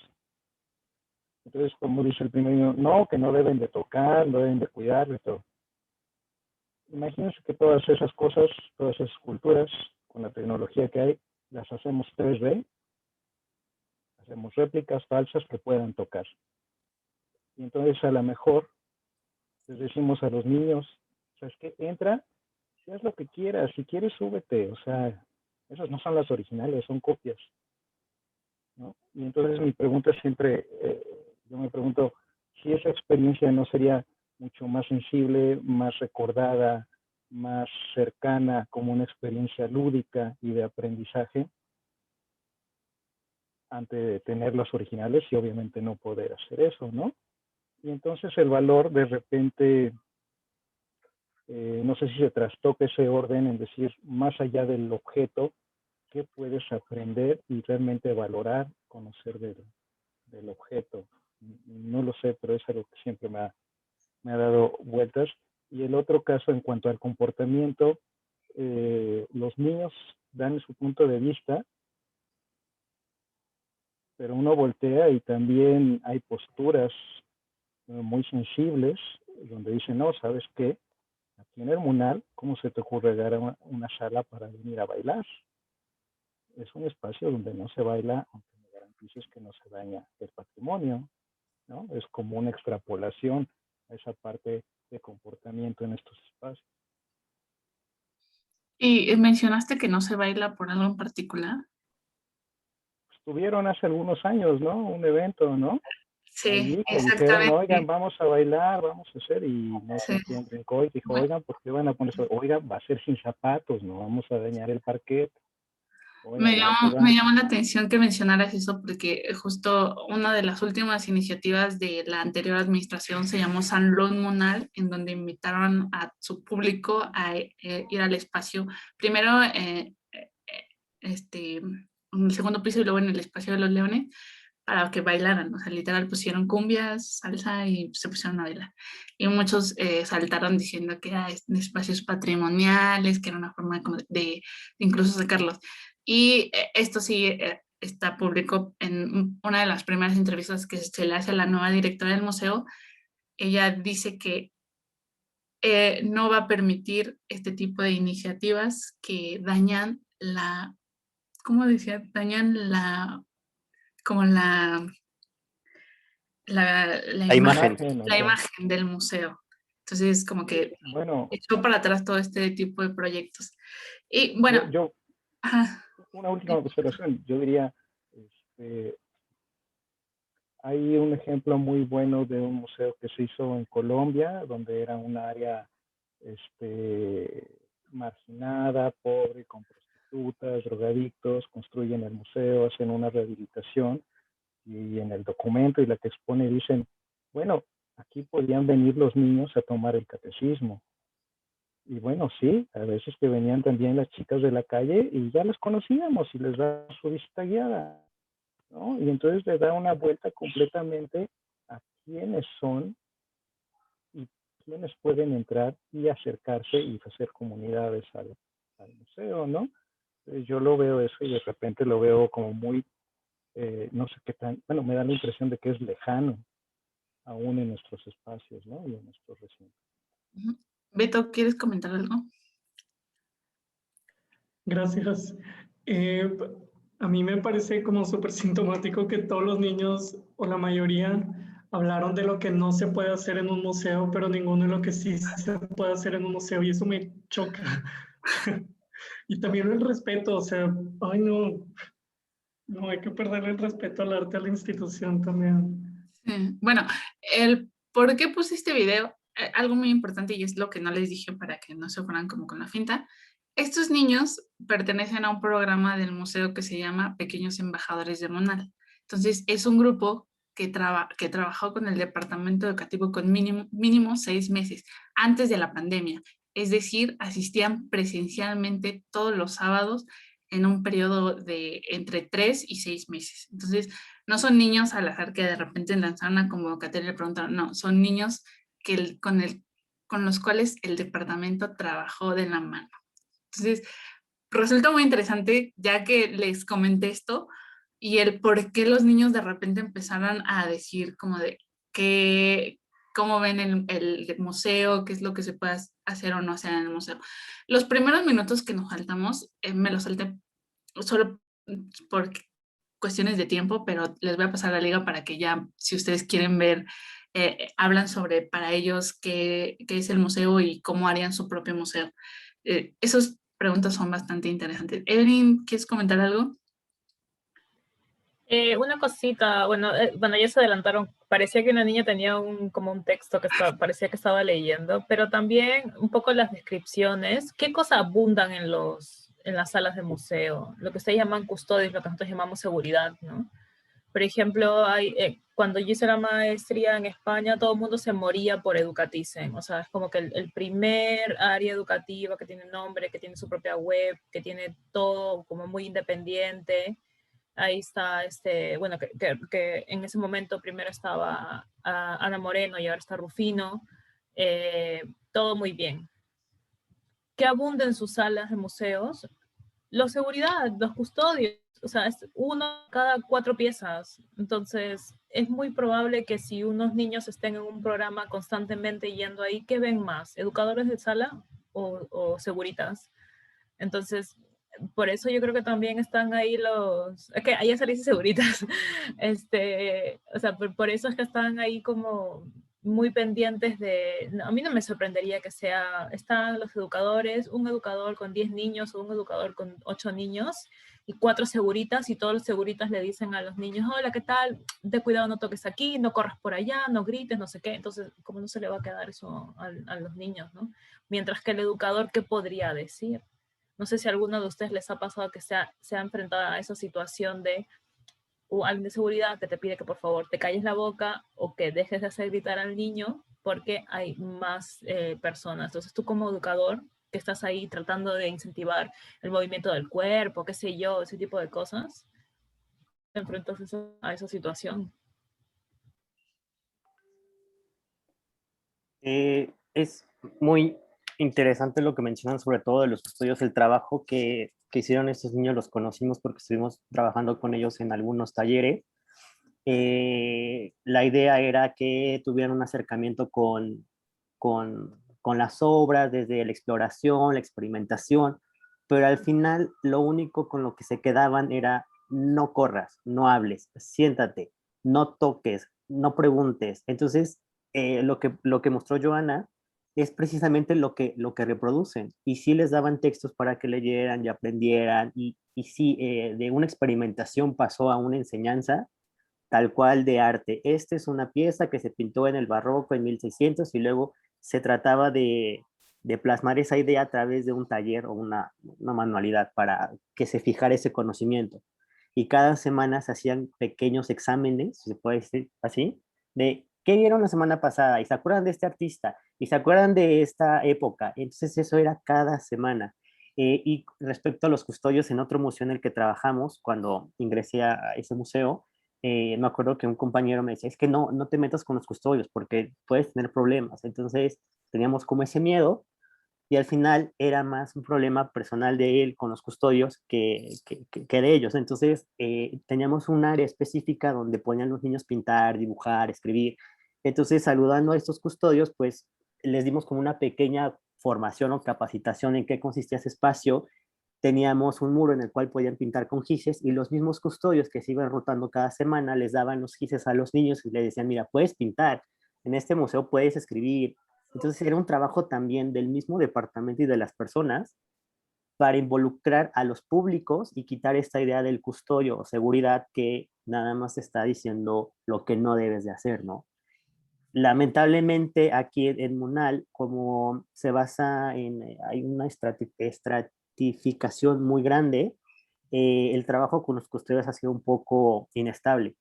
Entonces, como dice el primer niño, no, que no deben de tocar, no deben de cuidar, de todo. Imagínense que todas esas cosas, todas esas esculturas, con la tecnología que hay, las hacemos 3D, hacemos réplicas falsas que puedan tocar. Y entonces a lo mejor les decimos a los niños, ¿sabes qué? Entra, si haz lo que quieras, si quieres súbete, o sea, esas no son las originales, son copias, ¿no? Y entonces mi pregunta siempre, yo me pregunto, si esa experiencia no sería mucho más sensible, más recordada, más cercana como una experiencia lúdica y de aprendizaje, antes de tener las originales y obviamente no poder hacer eso, ¿no? Y entonces el valor de repente, no sé si se trastoca ese orden en decir, más allá del objeto, ¿qué puedes aprender y realmente valorar, conocer del objeto? No lo sé, pero es algo que siempre me ha dado vueltas. Y el otro caso, en cuanto al comportamiento, los niños dan su punto de vista, pero uno voltea y también hay posturas muy sensibles, donde dicen, no, ¿sabes qué? Aquí en el MUNAL, ¿cómo se te ocurre dar una sala para venir a bailar? Es un espacio donde no se baila, aunque me garantices que no se daña el patrimonio, ¿no? Es como una extrapolación a esa parte de comportamiento en estos espacios. Y mencionaste que no se baila por algo en particular. Estuvieron hace algunos años, ¿no? Un evento, ¿no? Sí, allí que dijeron, exactamente. oigan, vamos a bailar, vamos a hacer, y no Sí. sé quién brincó y dijo, oigan, ¿por qué van a ponerse? Oigan, va a ser sin zapatos, no vamos a dañar el parquet. Oigan, no, que Me van. llamó la atención que mencionaras eso porque justo una de las últimas iniciativas de la anterior administración se llamó Salón Monal, en donde invitaron a su público a ir al espacio, primero en el segundo piso y luego en el espacio de los leones, para que bailaran, o sea, literal pusieron cumbias, salsa y se pusieron a bailar. Y muchos saltaron diciendo que era espacios patrimoniales, que era una forma de incluso sacarlos. Y esto sí está público en una de las primeras entrevistas que se le hace a la nueva directora del museo. Ella dice que no va a permitir este tipo de iniciativas que dañan la, ¿cómo decía? Dañan la, como La imagen. la imagen del museo. Entonces, como que Bueno, echó para atrás todo este tipo de proyectos. Y bueno, yo ajá, una última observación, yo diría, hay un ejemplo muy bueno de un museo que se hizo en Colombia, donde era un área marginada, pobre, con prostitutas, drogadictos, construyen el museo, hacen una rehabilitación y en el documento y la que expone dicen, bueno, aquí podían venir los niños a tomar el catecismo. Y bueno, sí, a veces que venían también las chicas de la calle y ya las conocíamos y les da su visita guiada, ¿no? Y entonces le da una vuelta completamente a quiénes son y quiénes pueden entrar y acercarse y hacer comunidades al museo, ¿no? Entonces yo lo veo eso y de repente lo veo como muy, no sé qué tan, bueno, me da la impresión de que es lejano aún en nuestros espacios, ¿no? Y en nuestros recintos. Beto, ¿quieres comentar algo? Gracias. Eh, a mí me parece como súper sintomático que todos los niños, o la mayoría, hablaron de lo que no se puede hacer en un museo, pero ninguno de lo que sí se puede hacer en un museo, y eso me choca. Y también el respeto, o sea, ay no, no hay que perder el respeto al arte, a la institución también. Sí. Bueno, el por qué puse este video, algo muy importante y es lo que no les dije para que no se fueran como con la finta. Estos niños pertenecen a un programa del museo que se llama Pequeños Embajadores de Monal. Entonces, es un grupo que trabajó con el departamento educativo con mínimo 6 meses antes de la pandemia. Es decir, asistían presencialmente todos los sábados en un periodo de entre 3 y 6 meses. Entonces, no son niños al azar que de repente lanzaron una convocatoria y le preguntaron, no, son niños que con los cuales el departamento trabajó de la mano. Entonces, resulta muy interesante ya que les comenté esto y el por qué los niños de repente empezaron a decir como de cómo ven el museo, qué es lo que se puede hacer o no hacer en el museo. Los primeros minutos que nos saltamos, me los salté solo por cuestiones de tiempo, pero les voy a pasar la liga para que ya, si ustedes quieren ver, hablan sobre para ellos qué es el museo y cómo harían su propio museo. Esas preguntas son bastante interesantes. Evelyn, ¿quieres comentar algo? Una cosita, bueno, ya se adelantaron. Parecía que una niña tenía como un texto que parecía que estaba leyendo, pero también un poco las descripciones. ¿Qué cosas abundan en las salas de museo? Lo que ustedes llaman custodios, lo que nosotros llamamos seguridad, ¿no? Por ejemplo, cuando yo hice la maestría en España, todo el mundo se moría por Educaticen. O sea, es como que el primer área educativa que tiene nombre, que tiene su propia web, que tiene todo como muy independiente. Ahí está, bueno, que en ese momento primero estaba Ana Moreno y ahora está Rufino. Todo muy bien. ¿Qué abunda en sus salas de museos? La seguridad, los custodios, o sea, es uno cada 4 piezas. Entonces, es muy probable que si unos niños estén en un programa constantemente yendo ahí, ¿qué ven más? ¿Educadores de sala o seguritas? Entonces, por eso yo creo que también están ahí es que allá se le dice seguritas, o sea, por eso es que están ahí como muy pendientes de, a mí no me sorprendería que están los educadores, un educador con 10 niños o un educador con 8 niños y 4 seguritas, y todos los seguritas le dicen a los niños, hola, ¿qué tal? Ten cuidado, no toques aquí, no corras por allá, no grites, no sé qué. Entonces, ¿cómo no se le va a quedar eso a los niños, ¿no? Mientras que el educador, ¿qué podría decir? No sé si a alguno de ustedes les ha pasado que se ha enfrentado a esa situación de o alguien de seguridad que te pide que por favor te calles la boca o que dejes de hacer gritar al niño porque hay más personas. Entonces tú como educador que estás ahí tratando de incentivar el movimiento del cuerpo, qué sé yo, ese tipo de cosas, te enfrentas a esa situación. Es muy interesante lo que mencionan, sobre todo de los custodios, el trabajo que hicieron estos niños. Los conocimos porque estuvimos trabajando con ellos en algunos talleres. La idea era que tuvieran un acercamiento con las obras, desde la exploración, la experimentación, pero al final lo único con lo que se quedaban era no corras, no hables, siéntate, no toques, no preguntes. Entonces, lo que mostró Joana es precisamente lo que reproducen, y sí les daban textos para que leyeran y aprendieran, y sí, de una experimentación pasó a una enseñanza tal cual de arte. Esta es una pieza que se pintó en el barroco en 1600 y luego se trataba de plasmar esa idea a través de un taller o una manualidad para que se fijara ese conocimiento. Y cada semana se hacían pequeños exámenes, si se puede decir así, de qué vieron la semana pasada y se acuerdan de este artista y se acuerdan de esta época. Entonces eso era cada semana. Y respecto a los custodios, en otro museo en el que trabajamos, cuando ingresé a ese museo, me acuerdo que un compañero me decía, es que no te metas con los custodios porque puedes tener problemas. Entonces teníamos como ese miedo, y al final era más un problema personal de él con los custodios que de ellos. Entonces teníamos un área específica donde ponían los niños pintar, dibujar, escribir. Entonces, saludando a estos custodios, pues les dimos como una pequeña formación o capacitación en qué consistía ese espacio. Teníamos un muro en el cual podían pintar con gises, y los mismos custodios que se iban rotando cada semana les daban los gises a los niños y les decían, mira, puedes pintar, en este museo puedes escribir. Entonces era un trabajo también del mismo departamento y de las personas para involucrar a los públicos y quitar esta idea del custodio o seguridad que nada más está diciendo lo que no debes de hacer, ¿no? Lamentablemente aquí en Munal, como se basa hay una estratificación muy grande, el trabajo con los custodios ha sido un poco inestable,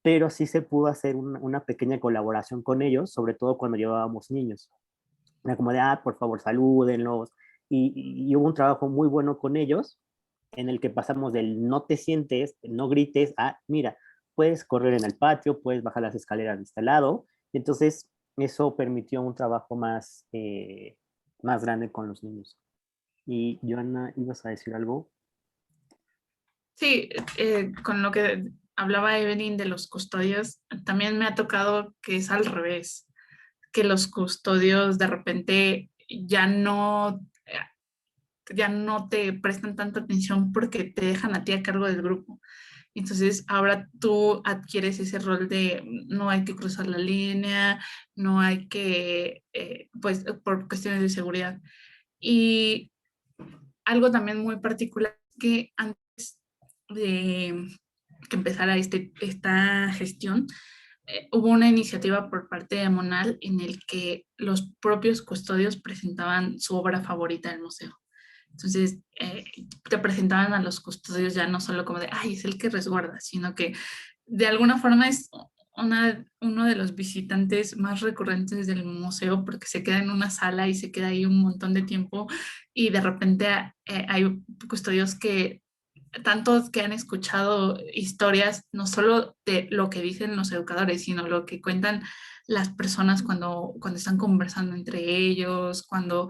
pero sí se pudo hacer una pequeña colaboración con ellos, sobre todo cuando llevábamos niños. Era como de, por favor, salúdenlos, y hubo un trabajo muy bueno con ellos, en el que pasamos del no te sientes, no grites, a, mira, puedes correr en el patio, puedes bajar las escaleras de este lado. Entonces, eso permitió un trabajo más grande con los niños. Y Joana, ¿ibas a decir algo? Sí, con lo que hablaba Evelyn de los custodios, también me ha tocado que es al revés, que los custodios de repente ya no te prestan tanta atención porque te dejan a ti a cargo del grupo. Entonces ahora tú adquieres ese rol de no hay que cruzar la línea, no hay que, pues por cuestiones de seguridad. Y algo también muy particular que antes de que empezara esta gestión, hubo una iniciativa por parte de Monal en el que los propios custodios presentaban su obra favorita del museo. Entonces, te presentaban a los custodios ya no solo como de, ay, es el que resguarda, sino que de alguna forma es uno de los visitantes más recurrentes del museo porque se queda en una sala y se queda ahí un montón de tiempo, y de repente hay custodios que tantos que han escuchado historias, no solo de lo que dicen los educadores, sino lo que cuentan las personas cuando están conversando entre ellos, cuando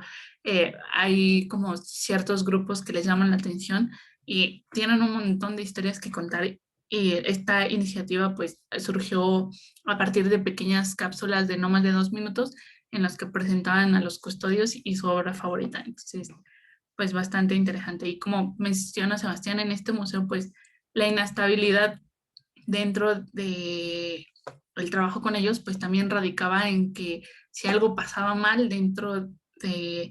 hay como ciertos grupos que les llaman la atención y tienen un montón de historias que contar. Y esta iniciativa pues surgió a partir de pequeñas cápsulas de no más de 2 minutos en las que presentaban a los custodios y su obra favorita. Entonces, pues bastante interesante. Y como menciona Sebastián, en este museo, pues la inestabilidad dentro de el trabajo con ellos pues también radicaba en que si algo pasaba mal dentro de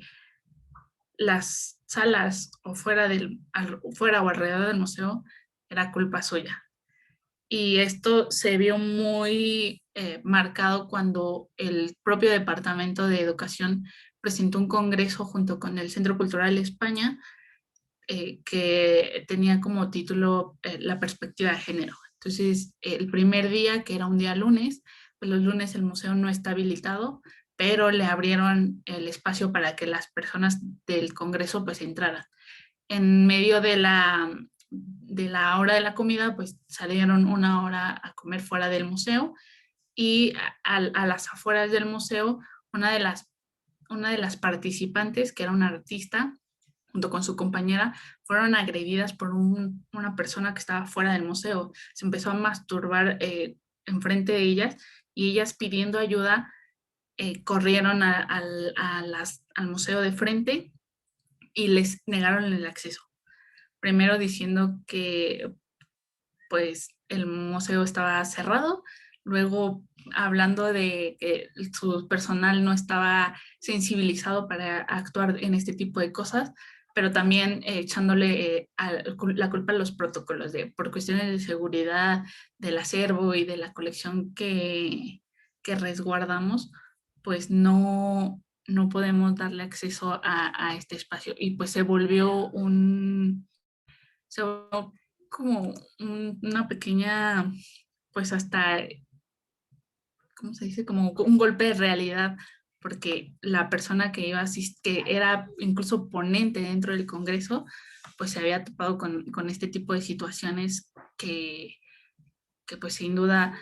las salas o fuera o alrededor del museo, era culpa suya. Y esto se vio muy marcado cuando el propio Departamento de Educación presentó un congreso junto con el Centro Cultural España que tenía como título La perspectiva de género. Entonces, el primer día, que era un día lunes, pues los lunes el museo no está habilitado, pero le abrieron el espacio para que las personas del congreso pues entraran. En medio de la hora de la comida, pues salieron una hora a comer fuera del museo y a las afueras del museo, una de las participantes, que era una artista, junto con su compañera, fueron agredidas por una persona que estaba fuera del museo. Se empezó a masturbar enfrente de ellas y ellas pidiendo ayuda corrieron al museo de frente y les negaron el acceso. Primero diciendo que pues el museo estaba cerrado, luego hablando de que su personal no estaba sensibilizado para actuar en este tipo de cosas, pero también echándole la culpa a los protocolos por cuestiones de seguridad del acervo y de la colección que resguardamos, pues no podemos darle acceso a este espacio. Y pues se volvió como una pequeña, pues hasta, ¿cómo se dice? Como un golpe de realidad, porque la persona que iba a que era incluso ponente dentro del Congreso, pues se había topado con este tipo de situaciones que pues sin duda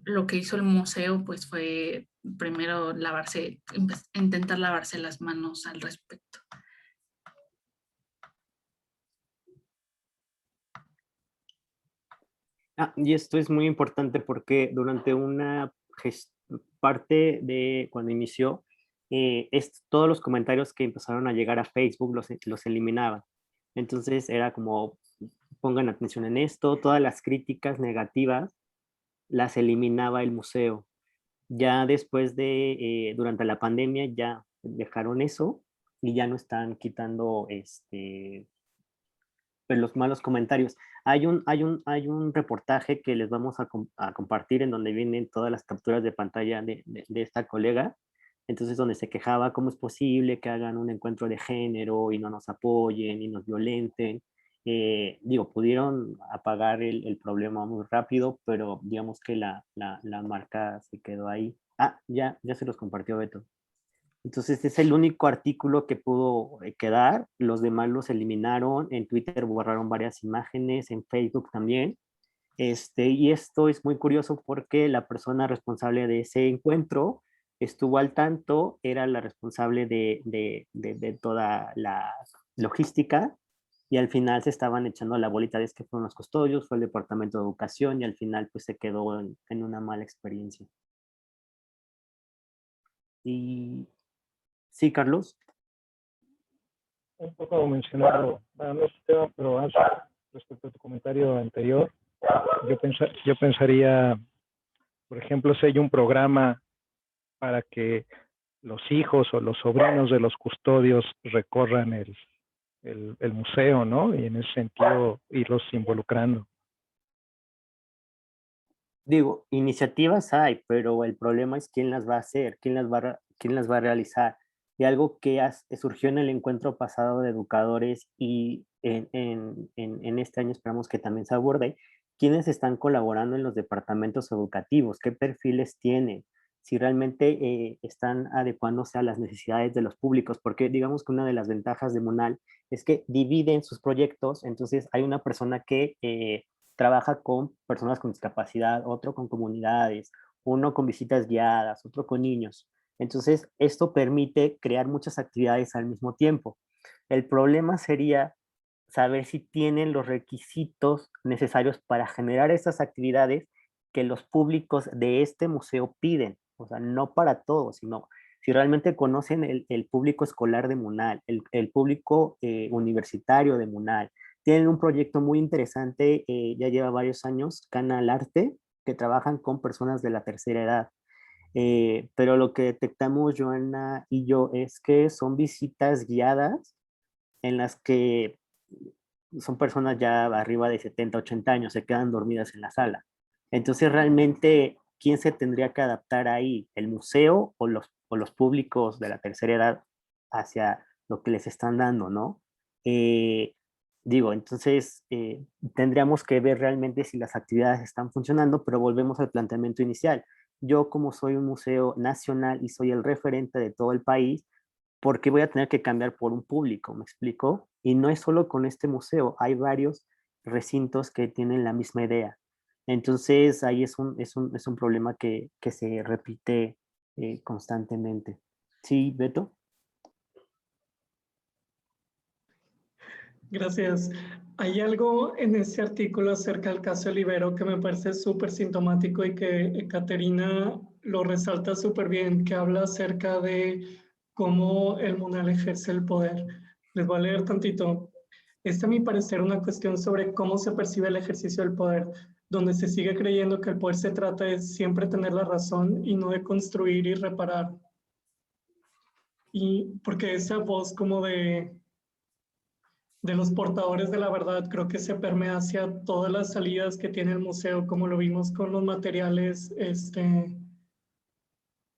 lo que hizo el museo pues fue primero intentar lavarse las manos al respecto. Y esto es muy importante porque durante una parte de cuando inició, todos los comentarios que empezaron a llegar a Facebook los eliminaba. Entonces era como, pongan atención en esto, todas las críticas negativas las eliminaba el museo. Ya después durante la pandemia ya dejaron eso y ya no están quitando pues, los malos comentarios. Hay un reportaje que les vamos a compartir en donde vienen todas las capturas de pantalla de esta colega. Entonces, donde se quejaba cómo es posible que hagan un encuentro de género y no nos apoyen y nos violenten. Digo, pudieron apagar el problema muy rápido, pero digamos que la marca se quedó ahí. Ya se los compartió Beto. Entonces es el único artículo que pudo quedar, los demás los eliminaron, en Twitter borraron varias imágenes, en Facebook también. Y esto es muy curioso porque la persona responsable de ese encuentro estuvo al tanto, era la responsable de toda la logística y al final se estaban echando la bolita de que fueron los custodios, fue el departamento de educación y al final pues se quedó en una mala experiencia. Y sí, Carlos. Un poco mencionado, no es tema, pero respecto a tu comentario anterior, yo pensaría, por ejemplo, si hay un programa para que los hijos o los sobrinos de los custodios recorran el museo, ¿no? Y en ese sentido irlos involucrando. Digo, iniciativas hay, pero el problema es quién las va a hacer, quién las va a realizar. Y algo que surgió en el encuentro pasado de educadores y en este año esperamos que también se aborde, quiénes están colaborando en los departamentos educativos, qué perfiles tienen, si realmente están adecuándose a las necesidades de los públicos, porque digamos que una de las ventajas de MUNAL es que dividen sus proyectos, entonces hay una persona que trabaja con personas con discapacidad, otro con comunidades, uno con visitas guiadas, otro con niños. Entonces, esto permite crear muchas actividades al mismo tiempo. El problema sería saber si tienen los requisitos necesarios para generar estas actividades que los públicos de este museo piden. O sea, no para todos, sino si realmente conocen el público escolar de MUNAL, el público universitario de MUNAL. Tienen un proyecto muy interesante, ya lleva varios años, Canal Arte, que trabajan con personas de la tercera edad. Pero lo que detectamos Joana y yo es que son visitas guiadas en las que son personas ya arriba de 70, 80 años, se quedan dormidas en la sala. Entonces realmente, ¿quién se tendría que adaptar ahí? ¿El museo o los públicos de la tercera edad hacia lo que les están dando, no? Entonces tendríamos que ver realmente si las actividades están funcionando, pero volvemos al planteamiento inicial. Yo, como soy un museo nacional y soy el referente de todo el país, ¿por qué voy a tener que cambiar por un público? ¿Me explico? Y no es solo con este museo, hay varios recintos que tienen la misma idea. Entonces, ahí es un problema que se repite constantemente. ¿Sí, Beto? Gracias. Hay algo en ese artículo acerca del caso Olivero que me parece súper sintomático y que Caterina lo resalta súper bien, que habla acerca de cómo el MUNAL ejerce el poder. Les voy a leer tantito. Esta, a mi parecer, una cuestión sobre cómo se percibe el ejercicio del poder, donde se sigue creyendo que el poder se trata de siempre tener la razón y no de construir y reparar. Y porque esa voz como de los portadores de la verdad creo que se permea hacia todas las salidas que tiene el museo, como lo vimos con los materiales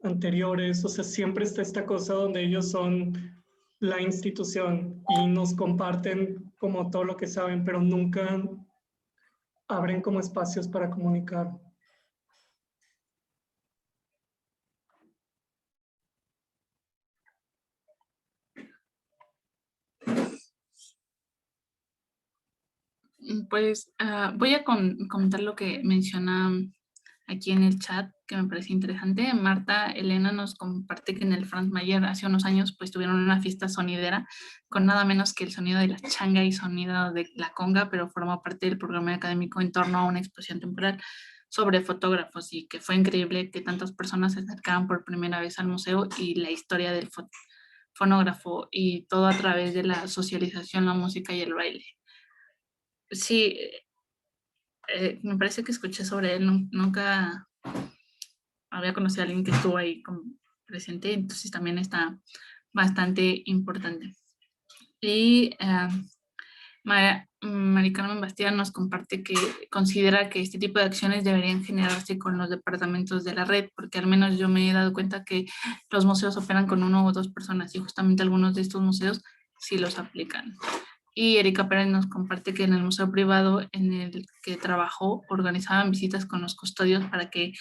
anteriores. O sea, siempre está esta cosa donde ellos son la institución y nos comparten como todo lo que saben, pero nunca abren como espacios para comunicar. Pues voy a comentar lo que menciona aquí en el chat, que me parece interesante. Marta Elena nos comparte que en el Franz Mayer hace unos años pues tuvieron una fiesta sonidera con nada menos que el sonido de la changa y sonido de la conga, pero formó parte del programa académico en torno a una exposición temporal sobre fotógrafos, y que fue increíble que tantas personas se acercaran por primera vez al museo y la historia del fonógrafo, y todo a través de la socialización, la música y el baile. Sí, me parece que escuché sobre él, nunca había conocido a alguien que estuvo ahí presente, entonces también está bastante importante. Y Mari Carmen Bastida nos comparte que considera que este tipo de acciones deberían generarse con los departamentos de la red, porque al menos yo me he dado cuenta que los museos operan con 1 o 2 personas y justamente algunos de estos museos sí los aplican. Y Erika Pérez nos comparte que en el museo privado en el que trabajó organizaban visitas con los custodios para que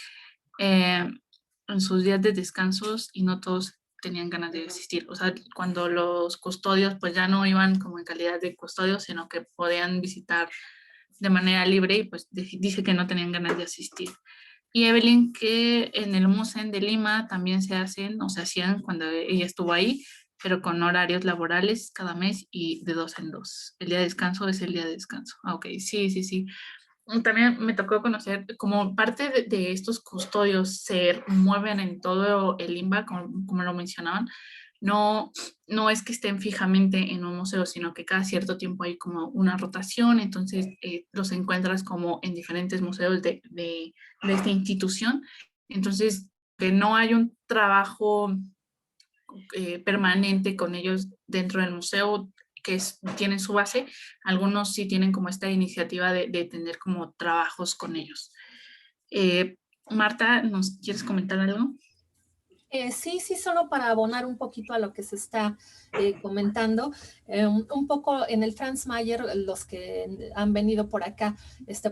en sus días de descansos, y no todos tenían ganas de asistir. O sea, cuando los custodios pues ya no iban como en calidad de custodios, sino que podían visitar de manera libre, y pues dice que no tenían ganas de asistir. Y Evelyn, que en el Museo de Lima también se hacían cuando ella estuvo ahí, pero con horarios laborales cada mes y de 2 en 2. El día de descanso es el día de descanso. Ok, sí. También me tocó conocer como parte de estos custodios se mueven en todo el INBA, como lo mencionaban. No es que estén fijamente en un museo, sino que cada cierto tiempo hay como una rotación, entonces los encuentras como en diferentes museos de esta institución. Entonces, que no hay un trabajo permanente con ellos dentro del museo, que tienen su base. Algunos sí tienen como esta iniciativa de tener como trabajos con ellos. Marta, ¿nos quieres comentar algo? Sí, solo para abonar un poquito a lo que se está comentando. Un poco en el Franz Mayer, los que han venido por acá,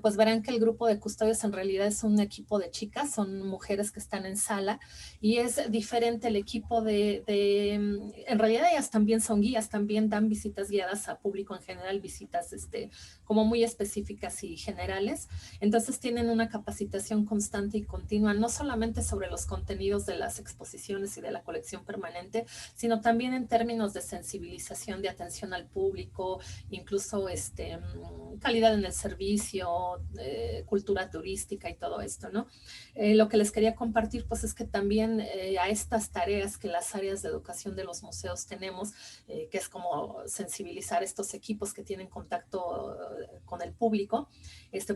pues verán que el grupo de custodios en realidad es un equipo de chicas, son mujeres que están en sala, y es diferente el equipo en realidad ellas también son guías, también dan visitas guiadas a público en general, visitas como muy específicas y generales. Entonces tienen una capacitación constante y continua, no solamente sobre los contenidos de las exposiciones, exposiciones y de la colección permanente, sino también en términos de sensibilización, de atención al público, incluso calidad en el servicio, cultura turística y todo esto, ¿no? Lo que les quería compartir pues es que también a estas tareas que las áreas de educación de los museos tenemos, que es como sensibilizar estos equipos que tienen contacto con el público,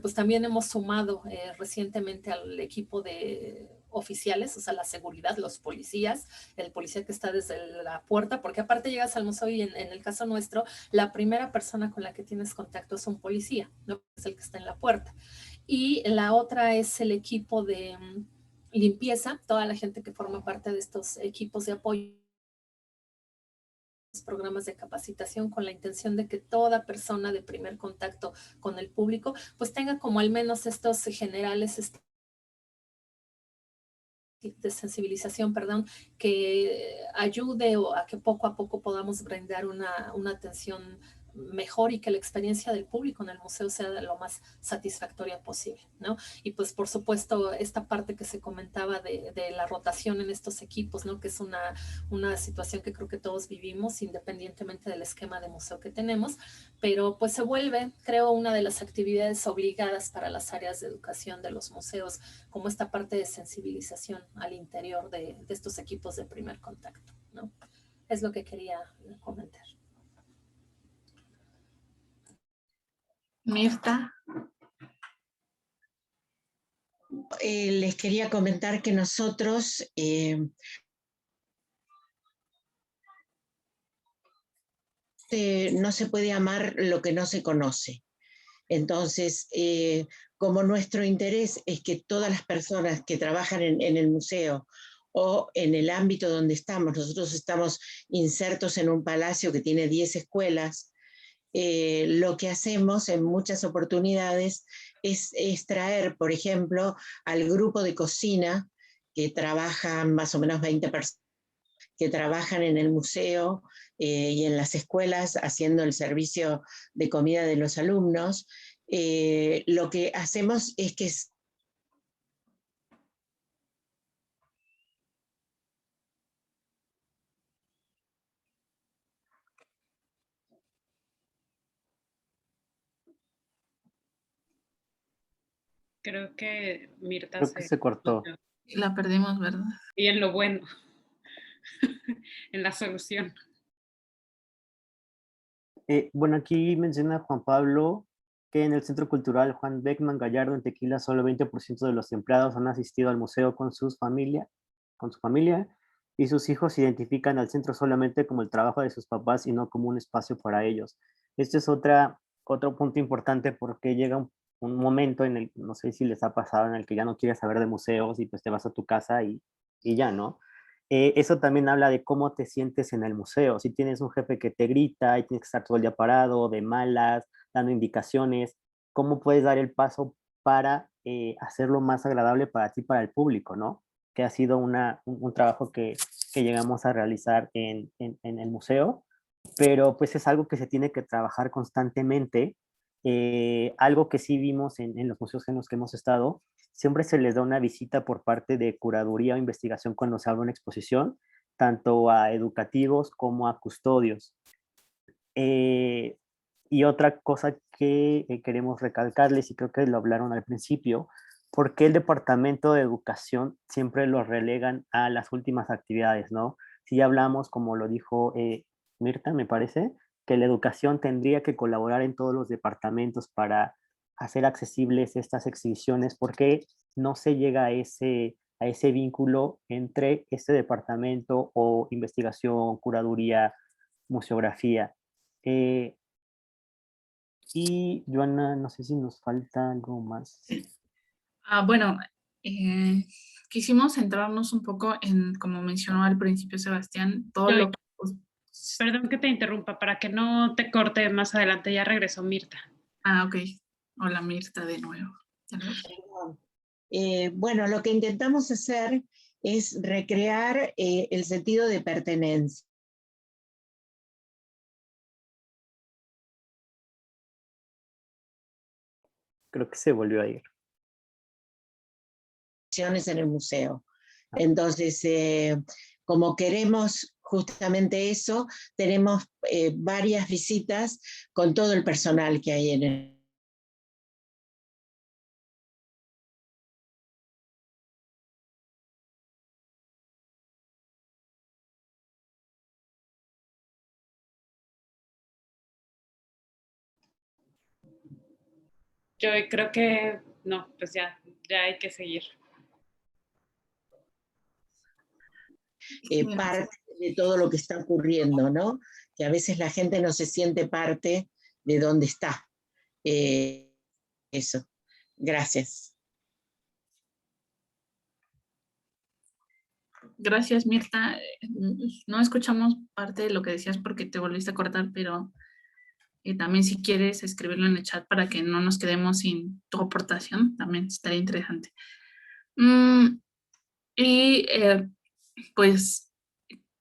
pues también hemos sumado recientemente al equipo de oficiales, o sea, la seguridad, los policías, el policía que está desde la puerta, porque aparte llegas al museo y en el caso nuestro, la primera persona con la que tienes contacto es un policía, ¿no? Es el que está en la puerta. Y la otra es el equipo de limpieza, toda la gente que forma parte de estos equipos de apoyo, programas de capacitación con la intención de que toda persona de primer contacto con el público pues tenga como al menos estos generales de sensibilización, perdón, que ayude o a que poco a poco podamos brindar una atención mejor y que la experiencia del público en el museo sea de lo más satisfactoria posible, ¿no? Y pues por supuesto esta parte que se comentaba de la rotación en estos equipos, ¿no? Que es una situación que creo que todos vivimos independientemente del esquema de museo que tenemos, pero pues se vuelve, creo, una de las actividades obligadas para las áreas de educación de los museos, como esta parte de sensibilización al interior de estos equipos de primer contacto, ¿no? Es lo que quería comentar. Mirta. Les quería comentar que nosotros no se puede amar lo que no se conoce. Entonces, como nuestro interés es que todas las personas que trabajan en el museo o en el ámbito donde estamos, nosotros estamos insertos en un palacio que tiene 10 escuelas, lo que hacemos en muchas oportunidades es traer, por ejemplo, al grupo de cocina que trabajan más o menos 20 personas que trabajan en el museo y en las escuelas haciendo el servicio de comida de los alumnos. Lo que hacemos es que Creo que Mirta Creo que se cortó. La perdimos, ¿verdad? Y en lo bueno, en la solución. Bueno, aquí menciona Juan Pablo que en el Centro Cultural Juan Beckman Gallardo en Tequila solo 20% de los empleados han asistido al museo con su familia, y sus hijos identifican al centro solamente como el trabajo de sus papás y no como un espacio para ellos. Este es otro punto importante porque llega un momento en el, no sé si les ha pasado, en el que ya no quieres saber de museos y pues te vas a tu casa y ya, ¿no? Eso también habla de cómo te sientes en el museo. Si tienes un jefe que te grita y tienes que estar todo el día parado, de malas, dando indicaciones, ¿cómo puedes dar el paso para hacerlo más agradable para ti, para el público, ¿no? Que ha sido un trabajo que llegamos a realizar en el museo, pero pues es algo que se tiene que trabajar constantemente. Algo que sí vimos en los museos en los que hemos estado, siempre se les da una visita por parte de curaduría o investigación cuando se abre una exposición, tanto a educativos como a custodios. Y otra cosa que queremos recalcarles, y creo que lo hablaron al principio, ¿por qué el departamento de educación siempre lo relegan a las últimas actividades, ¿no? Si ya hablamos, como lo dijo Mirta, me parece, que la educación tendría que colaborar en todos los departamentos para hacer accesibles estas exhibiciones, porque no se llega a ese vínculo entre este departamento o investigación, curaduría, museografía. Y Joana, no sé si nos falta algo más. Bueno, quisimos centrarnos un poco en, como mencionó al principio Sebastián, todo lo que... Perdón que te interrumpa, para que no te corte más adelante, ya regresó Mirta. Ok. Hola Mirta de nuevo. Bueno, lo que intentamos hacer es recrear el sentido de pertenencia. Creo que se volvió a ir. En el museo. Entonces, como queremos justamente eso, tenemos varias visitas con todo el personal que hay en el... Yo creo que no, pues ya hay que seguir. Parte de todo lo que está ocurriendo, ¿no? Que a veces la gente no se siente parte de dónde está. Eso. Gracias. Gracias, Mirta. No escuchamos parte de lo que decías porque te volviste a cortar, pero también si quieres escribirlo en el chat para que no nos quedemos sin tu aportación, también estaría interesante. Y pues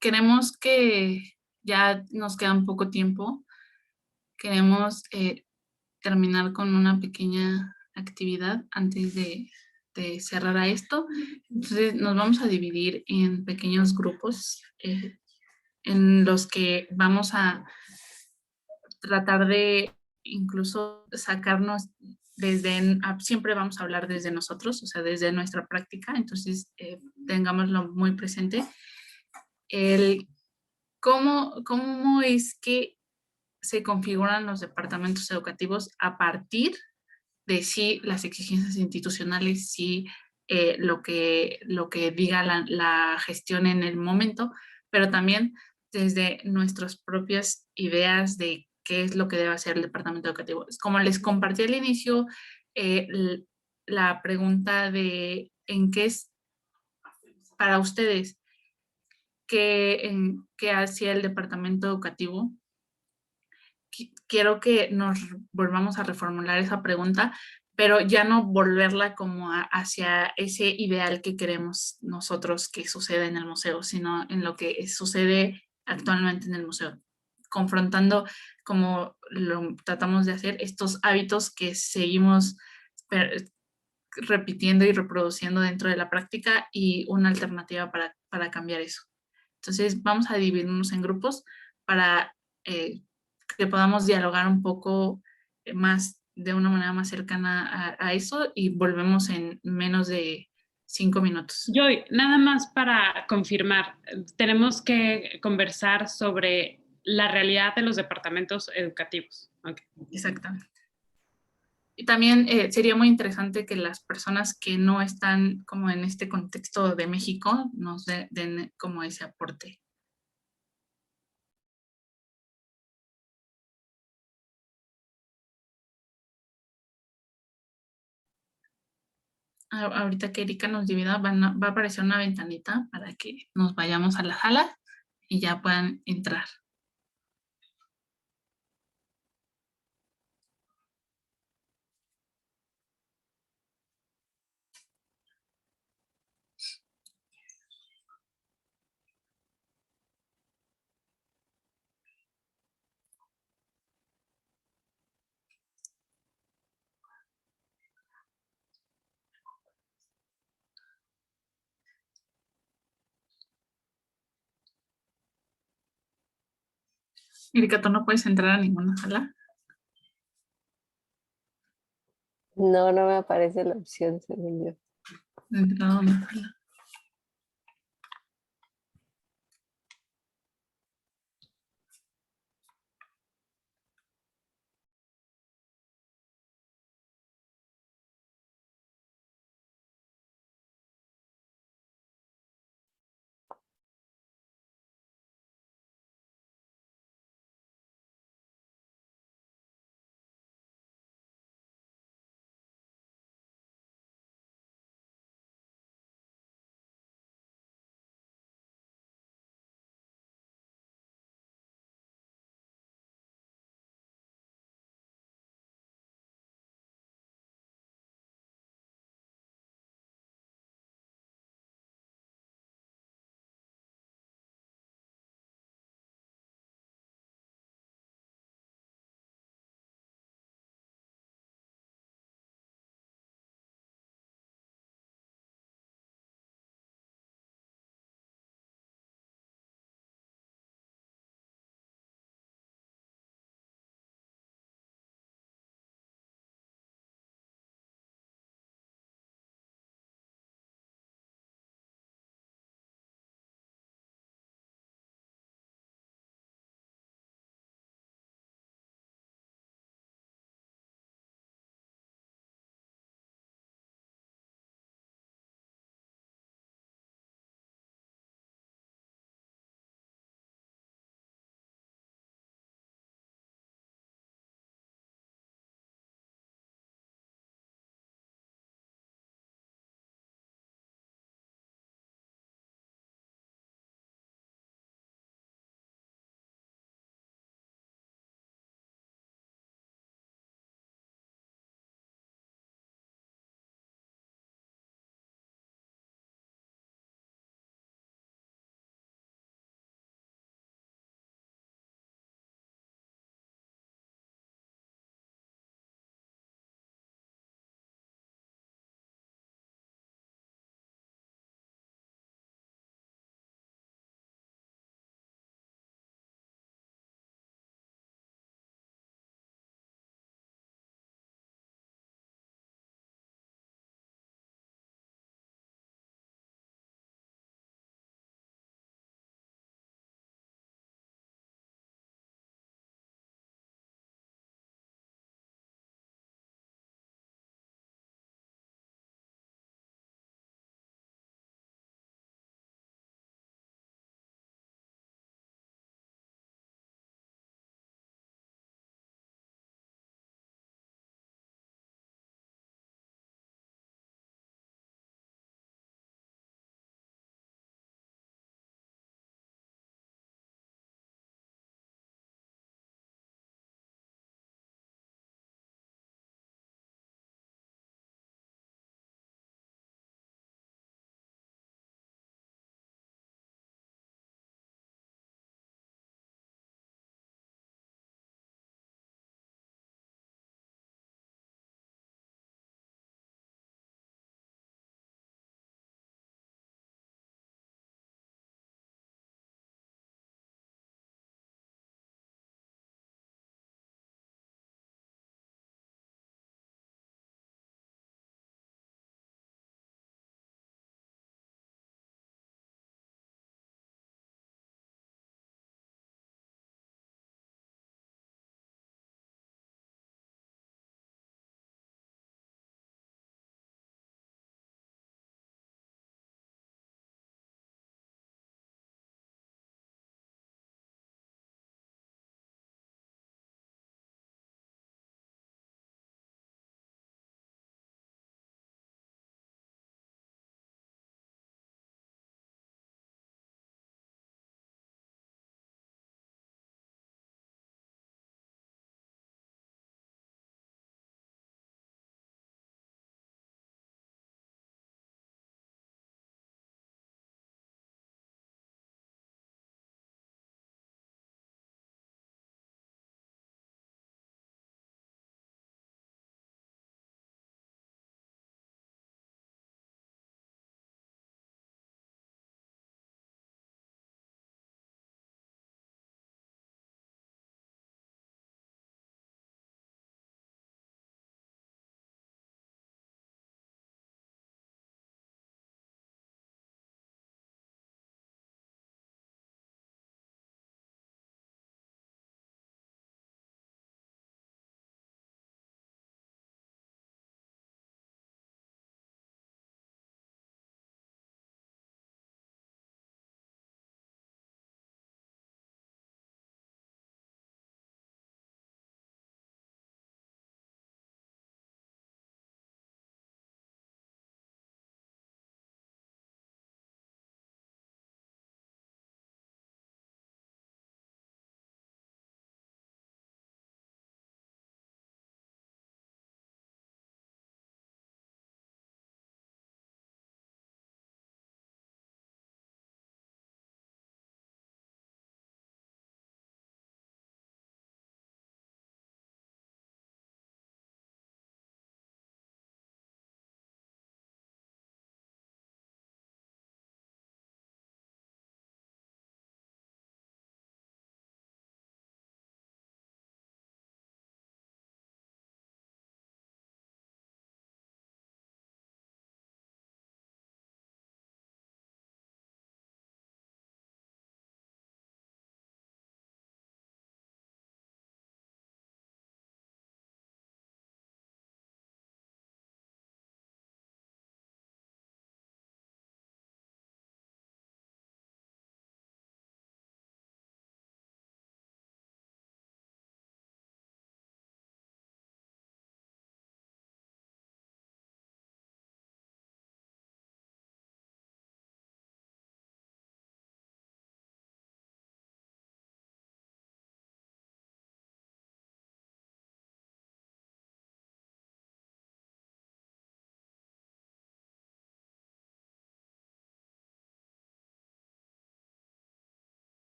queremos que ya nos queda un poco tiempo. Queremos terminar con una pequeña actividad antes de cerrar a esto. Entonces nos vamos a dividir en pequeños grupos en los que vamos a tratar de incluso sacarnos siempre vamos a hablar desde nosotros, o sea, desde nuestra práctica, entonces tengámoslo muy presente. ¿Cómo es que se configuran los departamentos educativos a partir de sí las exigencias institucionales, sí lo que diga la gestión en el momento, pero también desde nuestras propias ideas de qué es lo que debe hacer el departamento educativo? Como les compartí al inicio, la pregunta de en qué es para ustedes, qué hacía el departamento educativo. Quiero que nos volvamos a reformular esa pregunta, pero ya no volverla como hacia ese ideal que queremos nosotros que suceda en el museo, sino en lo que sucede actualmente en el museo, confrontando como lo tratamos de hacer estos hábitos que seguimos repitiendo y reproduciendo dentro de la práctica y una alternativa para cambiar eso. Entonces vamos a dividirnos en grupos para que podamos dialogar un poco más, de una manera más cercana a eso, y volvemos en menos de 5 minutos. Joy, nada más para confirmar, tenemos que conversar sobre la realidad de los departamentos educativos. Okay. Exactamente. Y también sería muy interesante que las personas que no están como en este contexto de México nos den como ese aporte. Ahorita que Erika nos divida, va a aparecer una ventanita para que nos vayamos a la sala y ya puedan entrar. Erika, ¿tú no puedes entrar a ninguna sala? No, no me aparece la opción, según yo. ¿Entrar a una sala?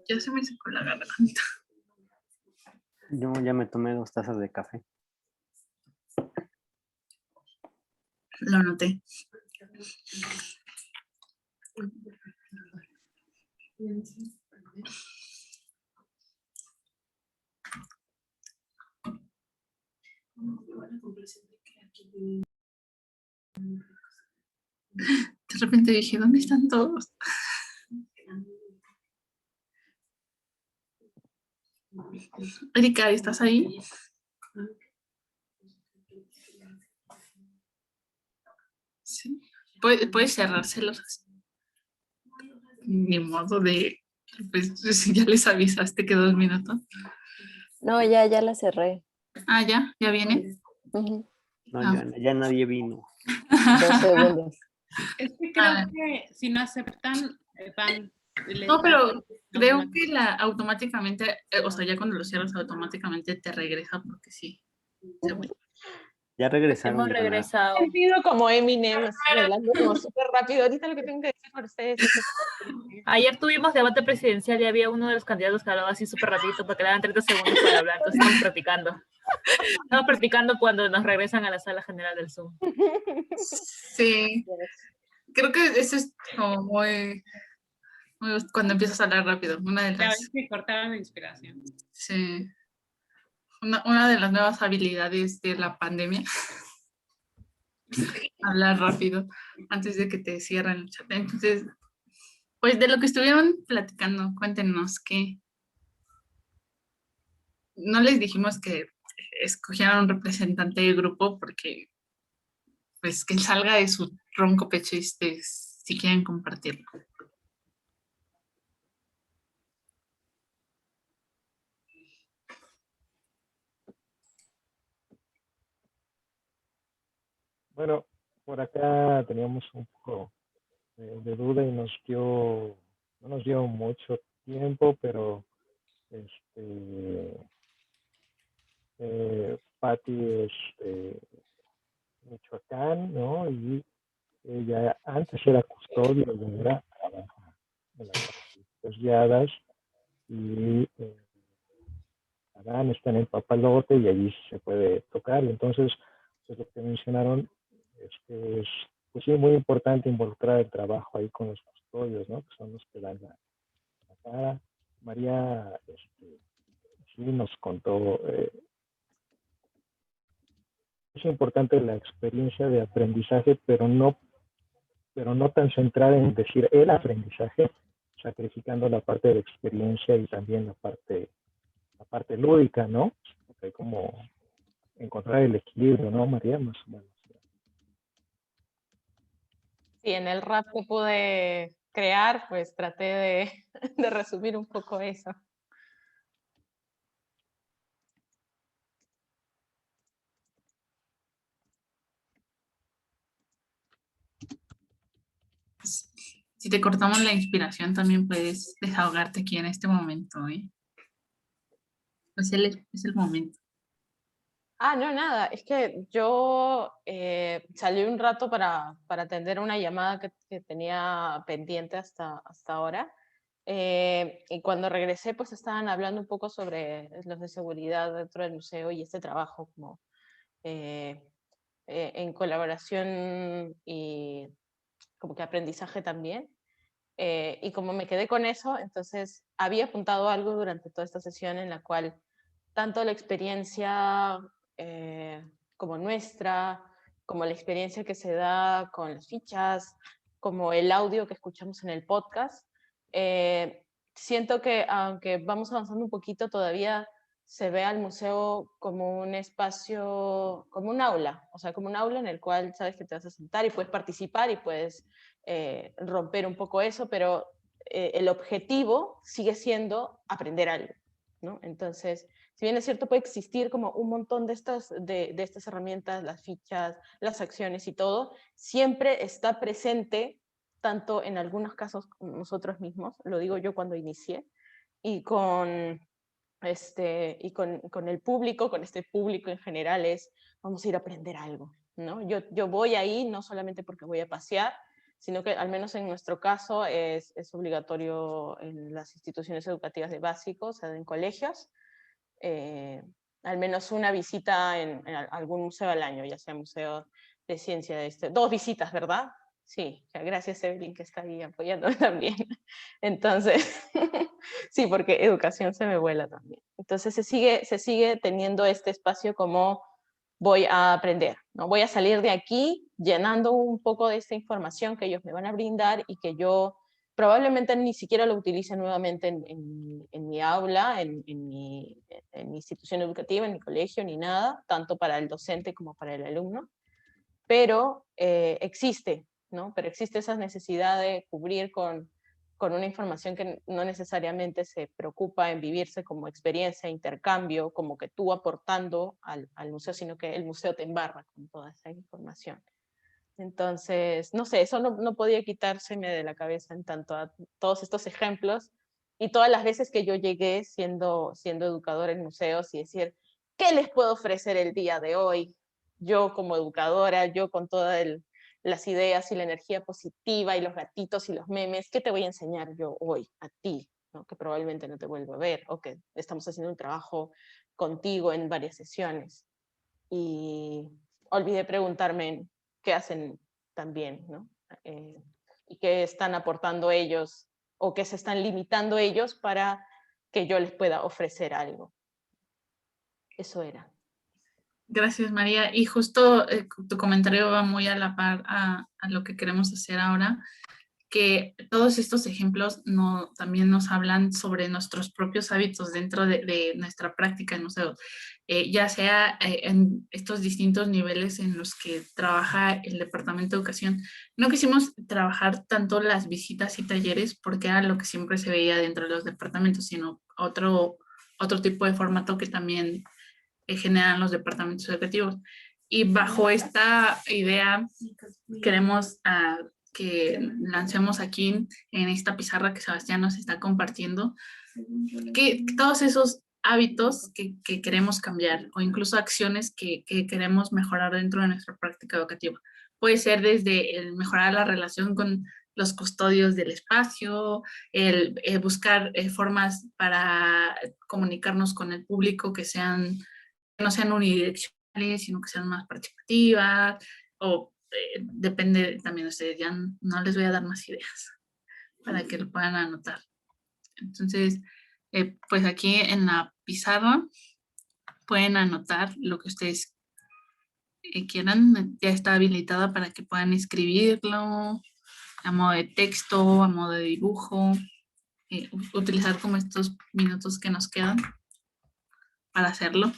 Ya se me secó la garganta. Yo ya me tomé 2 tazas de café. Lo noté. De repente dije, ¿dónde están todos? Erika, ¿estás ahí? Sí. ¿Puedes cerrárselos? Ni modo de... Pues ya les avisaste que 2 minutos. No, ya la cerré. Ah, ¿ya viene? Ujú. No, ya nadie vino. 2 segundos. Es que creo que si no aceptan, van... No, pero creo que automáticamente, o sea, ya cuando lo cierras automáticamente te regresa porque sí. Ya regresaron. Hemos regresado. He sentido como Eminem, así, hablando como súper rápido. Ahorita lo que tengo que decir por ustedes es que... Ayer tuvimos debate presidencial y había uno de los candidatos que hablaba así súper rapidito porque le daban 30 segundos para hablar. Entonces estamos practicando. Estamos practicando cuando nos regresan a la sala general del Zoom. Sí. Creo que eso es como muy cuando empiezas a hablar rápido. Una de Ya las... ves que cortaron la inspiración. Sí. Una de las nuevas habilidades de la pandemia. Hablar rápido antes de que te cierren el chat. Entonces, pues de lo que estuvieron platicando, cuéntenos qué. No les dijimos que escogieran un representante del grupo porque pues que salga de su ronco pecho y si quieren compartirlo. Bueno, por acá teníamos un poco de duda y no nos dio mucho tiempo, pero Patti es de Michoacán, ¿no? Y ella antes era custodio y ahora trabaja en las actividades guiadas y Adán está en el papalote y allí se puede tocar. Y entonces, pues lo que mencionaron es que es pues sí, muy importante involucrar el trabajo ahí con los custodios, ¿no? Que son los que dan la cara. María sí nos contó, es importante la experiencia de aprendizaje, pero no tan centrada en decir el aprendizaje, sacrificando la parte de experiencia y también la parte lúdica, ¿no? Porque hay como encontrar el equilibrio, ¿no, María? Más o menos. Sí, en el rap que pude crear, pues traté de resumir un poco eso. Si te cortamos la inspiración, también puedes desahogarte aquí en este momento, ¿eh? Pues es el momento. Ah, no, nada, es que yo salí un rato para atender una llamada que tenía pendiente hasta ahora. Y cuando regresé, pues estaban hablando un poco sobre los de seguridad dentro del museo y este trabajo como en colaboración y como que aprendizaje también. Y como me quedé con eso, entonces había apuntado algo durante toda esta sesión en la cual tanto la experiencia como nuestra, como la experiencia que se da con las fichas, como el audio que escuchamos en el podcast, siento que aunque vamos avanzando un poquito, todavía se ve al museo como un espacio, como un aula, o sea, como un aula en el cual sabes que te vas a sentar y puedes participar y puedes romper un poco eso, pero el objetivo sigue siendo aprender algo, ¿no? Entonces, si bien es cierto, puede existir como un montón de estas herramientas, las fichas, las acciones y todo, siempre está presente, tanto en algunos casos con nosotros mismos, lo digo yo cuando inicié, y con el público, con este público en general, vamos a ir a aprender algo, ¿no? Yo voy ahí no solamente porque voy a pasear, sino que al menos en nuestro caso es obligatorio en las instituciones educativas de básico, o sea, en colegios, al menos una visita en algún museo al año, ya sea museo de ciencia, 2 visitas, ¿verdad? Sí, gracias Evelyn que está ahí apoyándome también. Entonces, sí, porque educación se me vuela también. Entonces se sigue teniendo este espacio como voy a aprender, ¿no? Voy a salir de aquí llenando un poco de esta información que ellos me van a brindar y que yo probablemente ni siquiera lo utilice nuevamente en mi aula, en mi institución educativa, en mi colegio, ni nada, tanto para el docente como para el alumno, pero existe, ¿no? Pero existe esa necesidad de cubrir con una información que no necesariamente se preocupa en vivirse como experiencia, intercambio, como que tú aportando al museo, sino que el museo te embarra con toda esa información. Entonces, no sé, eso no podía quitárseme de la cabeza en tanto a todos estos ejemplos y todas las veces que yo llegué siendo educadora en museos y decir, ¿qué les puedo ofrecer el día de hoy? Yo como educadora, yo con todas las ideas y la energía positiva y los gatitos y los memes, ¿qué te voy a enseñar yo hoy a ti? ¿No? Que probablemente no te vuelvo a ver o que estamos haciendo un trabajo contigo en varias sesiones. Y olvidé preguntarme qué hacen también, ¿no? Y qué están aportando ellos o qué se están limitando ellos para que yo les pueda ofrecer algo. Eso era. Gracias, María. Y justo tu comentario va muy a la par a lo que queremos hacer ahora, que todos estos ejemplos también nos hablan sobre nuestros propios hábitos dentro de nuestra práctica en museos, ya sea en estos distintos niveles en los que trabaja el Departamento de Educación. No quisimos trabajar tanto las visitas y talleres porque era lo que siempre se veía dentro de los departamentos, sino otro tipo de formato que también generan los departamentos educativos. Y bajo esta idea queremos que lancemos aquí en esta pizarra que Sebastián nos está compartiendo, que todos esos hábitos que queremos cambiar o incluso acciones que queremos mejorar dentro de nuestra práctica educativa. Puede ser desde el mejorar la relación con los custodios del espacio, el buscar formas para comunicarnos con el público que no sean unidireccionales, sino que sean más participativas, o depende también de ustedes, ya no les voy a dar más ideas para que lo puedan anotar. Entonces, pues aquí en la pizarra pueden anotar lo que ustedes quieran, ya está habilitada para que puedan escribirlo a modo de texto, a modo de dibujo, utilizar como estos minutos que nos quedan para hacerlo.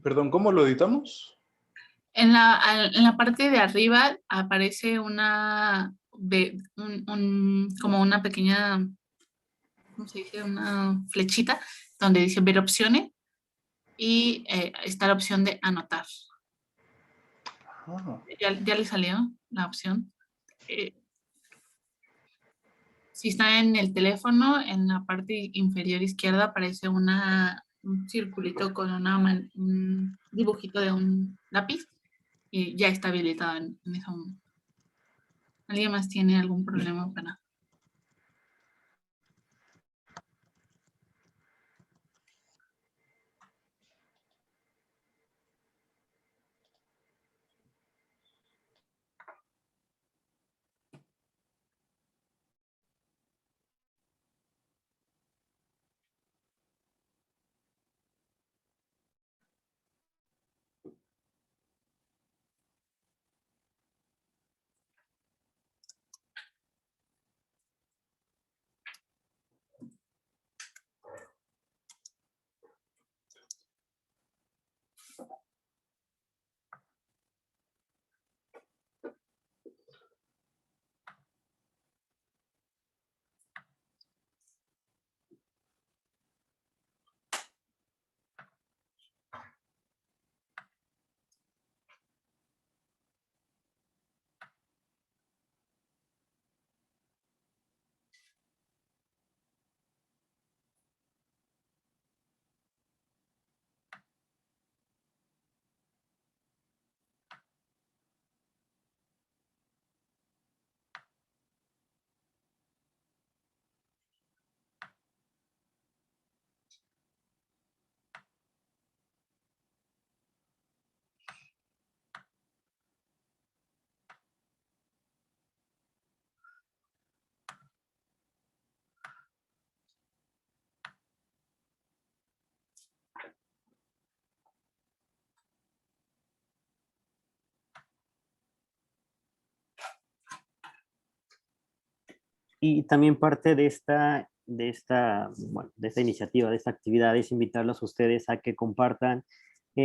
Perdón, ¿cómo lo editamos? En la parte de arriba aparece como una pequeña, ¿cómo se dice? Una flechita donde dice ver opciones y está la opción de anotar. ¿Ya le salió la opción? Si está en el teléfono, en la parte inferior izquierda aparece un circulito con un dibujito de un lápiz y ya está habilitado en ese momento. ¿Alguien más tiene algún problema para...? Y también parte de esta iniciativa, de esta actividad, es invitarlos a ustedes a que compartan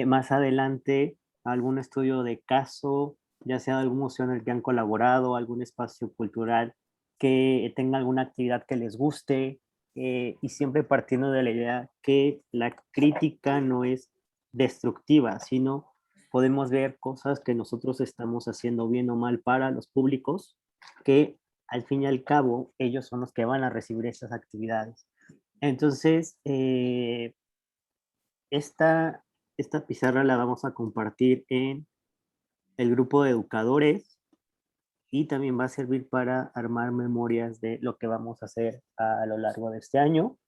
más adelante algún estudio de caso, ya sea de algún museo en el que han colaborado, algún espacio cultural que tenga alguna actividad que les guste, y siempre partiendo de la idea que la crítica no es destructiva, sino podemos ver cosas que nosotros estamos haciendo bien o mal para los públicos, que al fin y al cabo ellos son los que van a recibir estas actividades. Entonces, esta pizarra la vamos a compartir en el grupo de educadores y también va a servir para armar memorias de lo que vamos a hacer a lo largo de este año.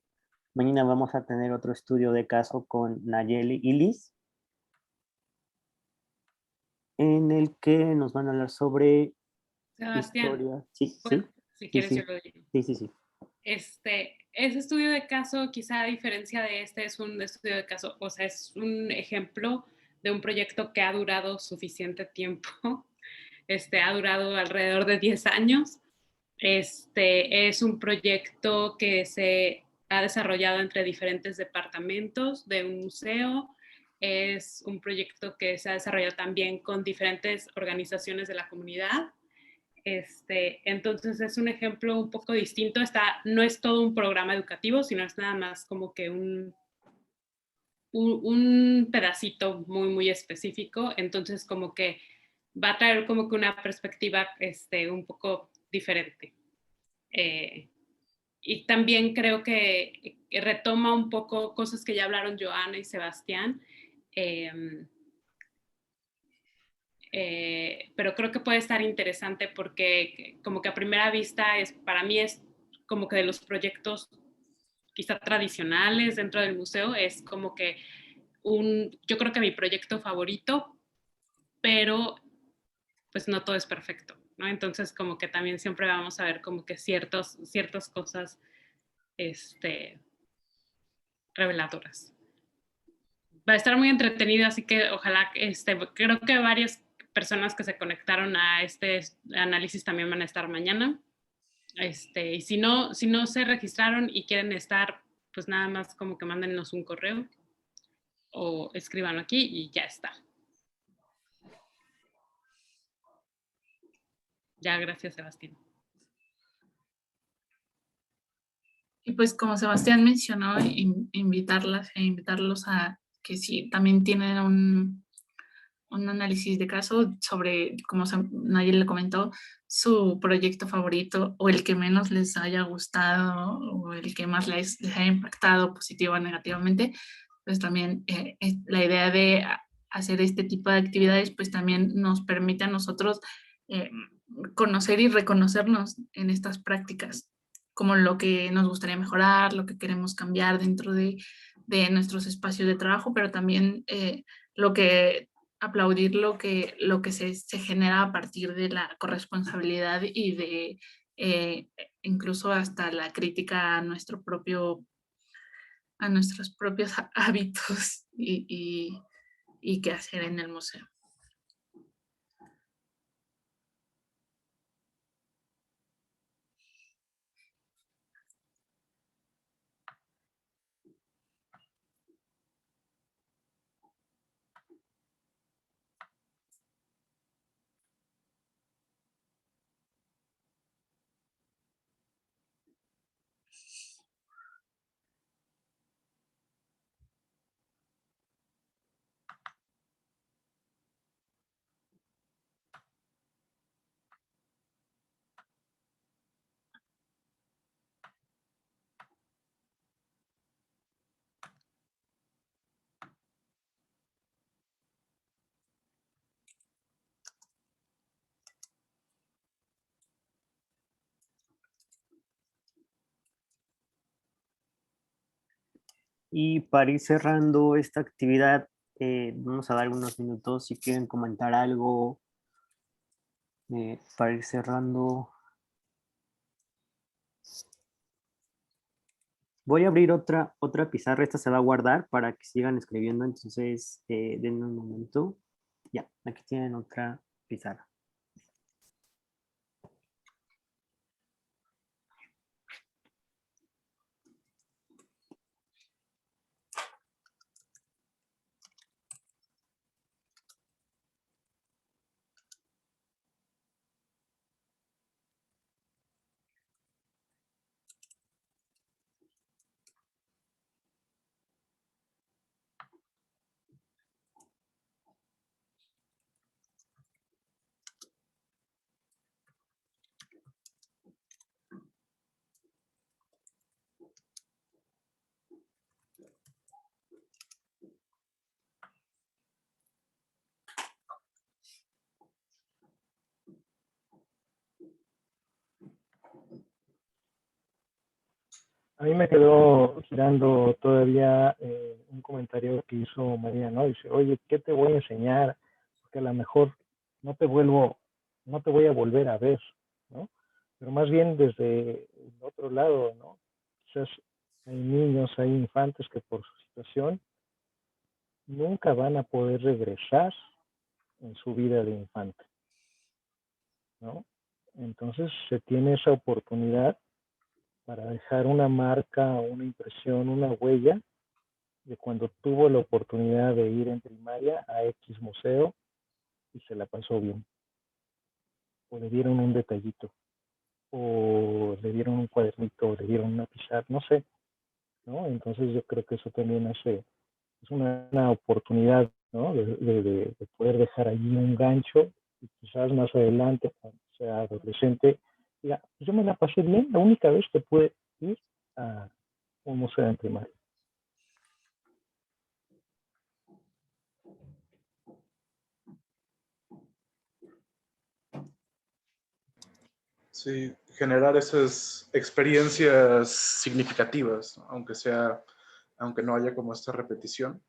Mañana vamos a tener otro estudio de caso con Nayeli y Liz, en el que nos van a hablar sobre Sebastián, historia. Sí, bueno, sí. si quieres Sí, yo lo digo. sí. Ese estudio de caso, quizá a diferencia de este, es un estudio de caso, o sea, es un ejemplo de un proyecto que ha durado suficiente tiempo. Ha durado alrededor de 10 años. Es un proyecto que se ha desarrollado entre diferentes departamentos de un museo. Es un proyecto que se ha desarrollado también con diferentes organizaciones de la comunidad. Entonces es un ejemplo un poco distinto. No es todo un programa educativo, sino es nada más como que un pedacito muy, muy específico. Entonces como que va a traer como que una perspectiva un poco diferente. Y también creo que retoma un poco cosas que ya hablaron Joana y Sebastián. Pero creo que puede estar interesante porque como que a primera vista para mí es como que de los proyectos quizá tradicionales dentro del museo, es como que yo creo que mi proyecto favorito, pero pues no todo es perfecto, ¿no? Entonces como que también siempre vamos a ver como que ciertas cosas reveladoras. Va a estar muy entretenido, así que ojalá, creo que varias personas que se conectaron a este análisis también van a estar mañana. Y si no se registraron y quieren estar, pues nada más como que mándennos un correo o escriban aquí y ya está. Ya, gracias, Sebastián. Y pues como Sebastián mencionó, invitarlos a que si también tienen un análisis de caso sobre, como nadie le comentó, su proyecto favorito o el que menos les haya gustado o el que más les haya impactado positivo o negativamente, pues también la idea de hacer este tipo de actividades pues también nos permite a nosotros conocer y reconocernos en estas prácticas, como lo que nos gustaría mejorar, lo que queremos cambiar dentro de nuestros espacios de trabajo, pero también aplaudir lo que se genera a partir de la corresponsabilidad y de incluso hasta la crítica a nuestros propios hábitos y qué hacer en el museo. Y para ir cerrando esta actividad, vamos a dar unos minutos si quieren comentar algo para ir cerrando. Voy a abrir otra pizarra, esta se va a guardar para que sigan escribiendo, entonces denme un momento. Ya, aquí tienen otra pizarra. A mí me quedó girando todavía un comentario que hizo María, ¿no? Dice, oye, ¿qué te voy a enseñar? Porque a lo mejor no te voy a volver a ver, ¿no? Pero más bien desde el otro lado, ¿no? Quizás hay niños, hay infantes que por su situación nunca van a poder regresar en su vida de infante, ¿no? Entonces se tiene esa oportunidad para dejar una marca, una impresión, una huella de cuando tuvo la oportunidad de ir en primaria a X museo y se la pasó bien, o le dieron un detallito, o le dieron un cuadernito, o le dieron una pizarra, no sé, ¿no? Entonces yo creo que eso también es una oportunidad, ¿no? De poder dejar allí un gancho y quizás más adelante, cuando sea adolescente, diga, pues yo me la pasé bien, la única vez que pude ir a un museo en primaria. Sí, generar esas experiencias significativas, ¿no? Aunque no haya como esta repetición,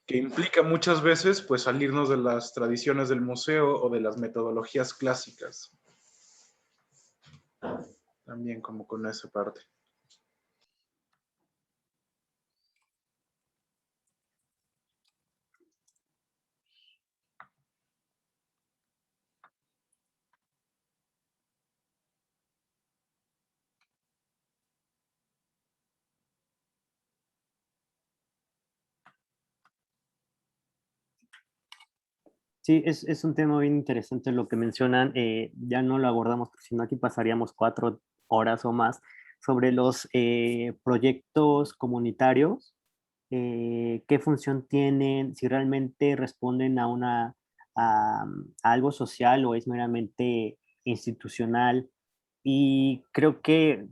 que implica muchas veces pues salirnos de las tradiciones del museo o de las metodologías clásicas. También como con esa parte. Sí, es un tema bien interesante lo que mencionan. Ya no lo abordamos, porque si no aquí pasaríamos 4 horas o más sobre los proyectos comunitarios, qué función tienen, si realmente responden a algo social o es meramente institucional. Y creo que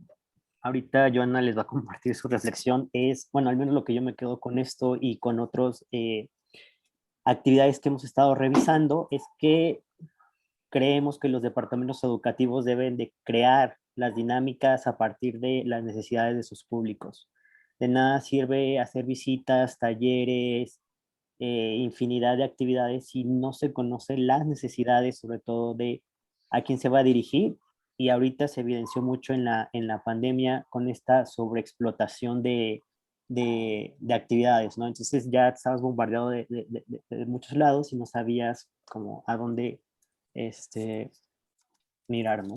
ahorita Joana les va a compartir su reflexión. Es, bueno, al menos lo que yo me quedo con esto y con otros actividades que hemos estado revisando, es que creemos que los departamentos educativos deben de crear las dinámicas a partir de las necesidades de sus públicos. De nada sirve hacer visitas, talleres, infinidad de actividades si no se conocen las necesidades, sobre todo de a quién se va a dirigir. Y ahorita se evidenció mucho en la pandemia con esta sobreexplotación de actividades, ¿no? Entonces ya estabas bombardeado de muchos lados y no sabías como a dónde mirar, ¿no?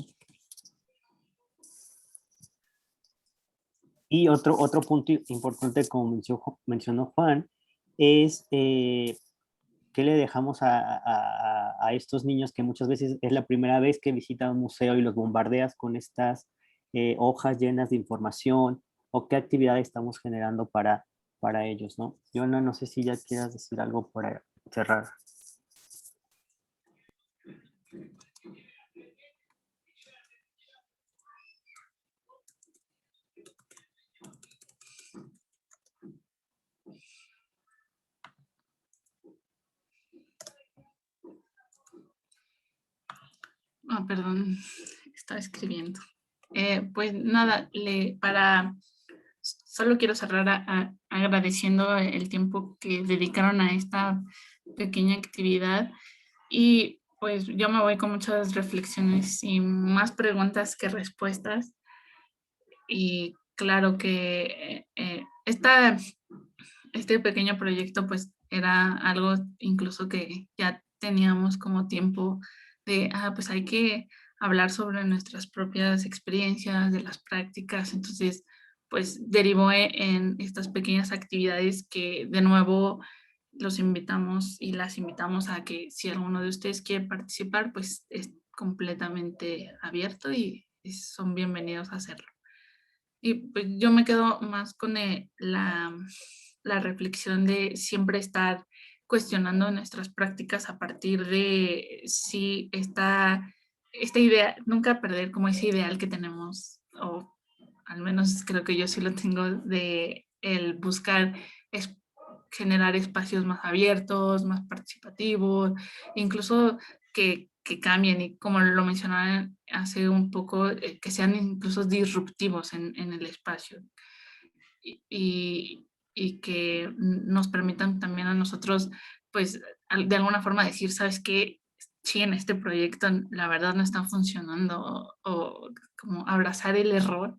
Y otro punto importante, como mencionó Juan, es qué le dejamos a estos niños que muchas veces es la primera vez que visitan un museo y los bombardeas con estas hojas llenas de información, o qué actividad estamos generando para ellos, ¿no? Yo no sé si ya quieras decir algo para cerrar. Ah, perdón, estaba escribiendo. Pues nada, solo quiero cerrar agradeciendo el tiempo que dedicaron a esta pequeña actividad, y pues yo me voy con muchas reflexiones y más preguntas que respuestas. Y claro que este pequeño proyecto pues era algo incluso que ya teníamos como tiempo de, pues hay que hablar sobre nuestras propias experiencias, de las prácticas. Entonces pues derivó en estas pequeñas actividades que de nuevo los invitamos y las invitamos a que si alguno de ustedes quiere participar, pues es completamente abierto y son bienvenidos a hacerlo. Y pues yo me quedo más con la reflexión de siempre estar cuestionando nuestras prácticas a partir de si esta idea, nunca perder como ese ideal que tenemos, o al menos creo que yo sí lo tengo, de el buscar generar espacios más abiertos, más participativos, incluso que que cambien y como lo mencionaban hace un poco, que sean incluso disruptivos en el espacio y que nos permitan también a nosotros, pues, de alguna forma decir, ¿sabes qué? Sí, en este proyecto la verdad no está funcionando o como abrazar el error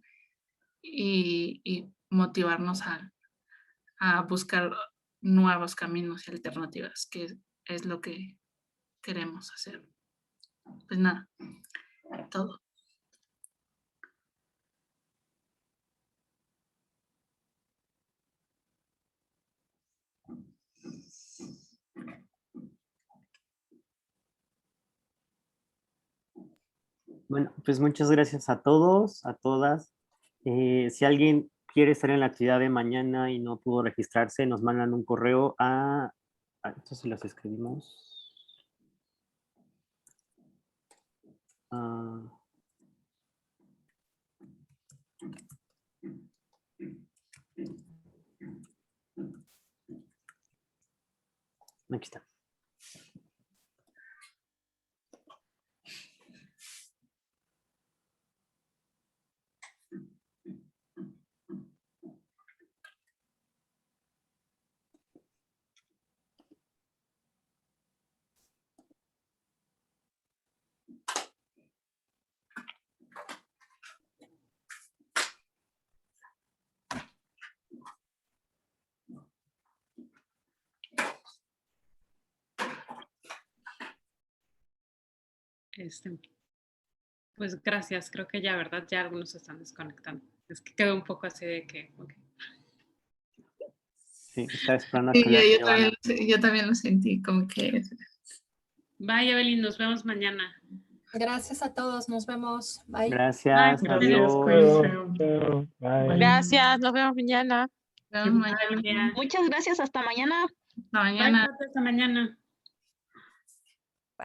y motivarnos a buscar nuevos caminos y alternativas, que es lo que queremos hacer. Pues nada, todo. Bueno, pues muchas gracias a todos, a todas. Si alguien quiere estar en la actividad de mañana y no pudo registrarse, nos mandan un correo entonces las escribimos. Aquí está. Pues gracias, creo que ya, ¿verdad? Ya algunos se están desconectando. Es que quedó un poco así de que... Okay. Sí, estaba esperando Sí, que yo también lo sentí, como que... Bye, Evelyn, nos vemos mañana. Gracias a todos, nos vemos. Bye. Gracias, Gracias, adiós. cuídense. Bye. Gracias, nos vemos mañana. Nos vemos mañana. Muchas gracias, hasta mañana. Hasta mañana. Bye, hasta mañana.